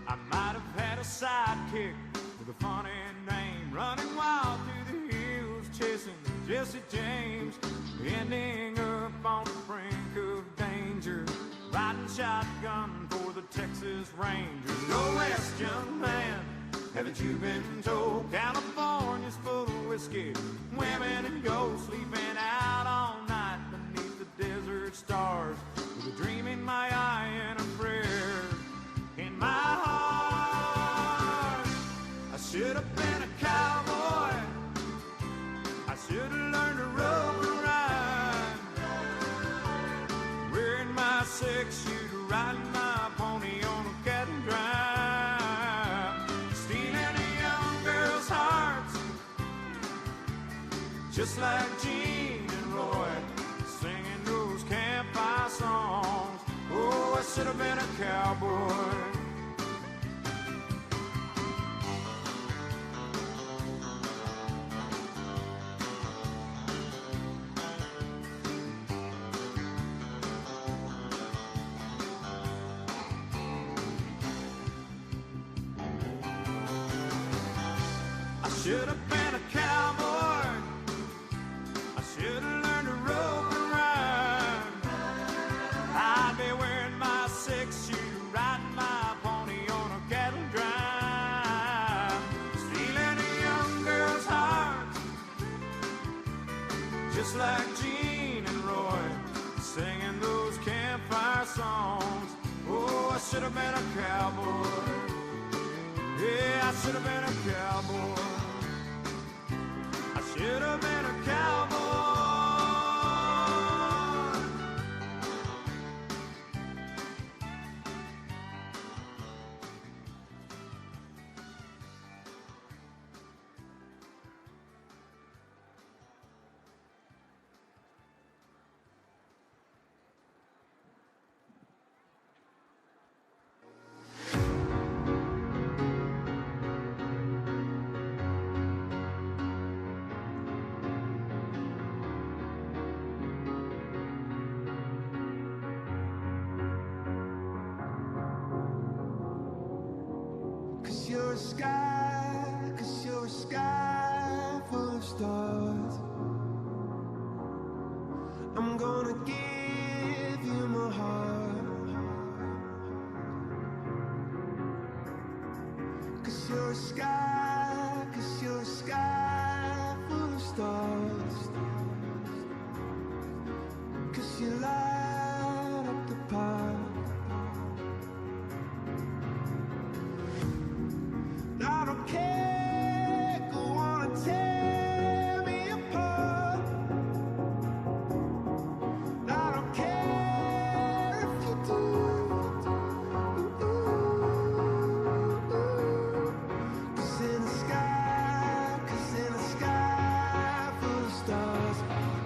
N: I might have had a sidekick with a funny name, running wild through the hills, chasing Jesse James, ending up on the brink of danger, riding shotgun for the Texas Rangers. Go west, young man, haven't you been told? California's full of whiskey, women and gold, sleeping out all night beneath the desert stars, with a dream in my eye and a prayer in my heart. I should have been a cowboy. I should have learned to rope and ride, wearing my 6-shooter, riding my pony on a cattle drive, stealing a young girl's hearts, just like Gene and Roy, singing those campfire songs. Oh, I should have been a cowboy. I should have been a cowboy. I should have learned to rope and ride. I'd be wearing my 6-shooter, riding my pony on a cattle drive, stealing a young girl's heart, just like Gene and Roy, singing those campfire songs. Oh, I should have been a cowboy. Yeah, I should have been a cowboy. I should have been a cowboy.
O: You're a sky, 'cause you're a sky full of stars. I'm gonna give you my heart, 'cause you're a sky, 'cause you're a sky full of stars, 'cause you light up the park. I don't care, go on and tear me apart. I don't care if you do. 'Cause in the sky, 'cause in the sky full of stars,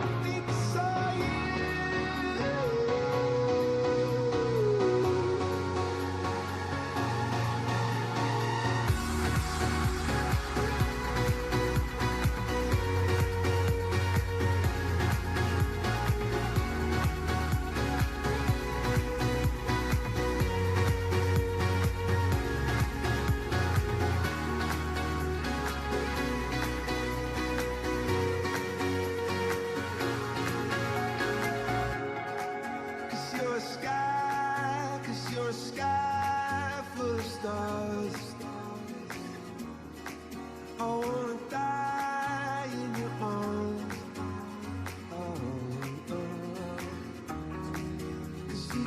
O: I think I saw you.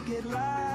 O: Get light.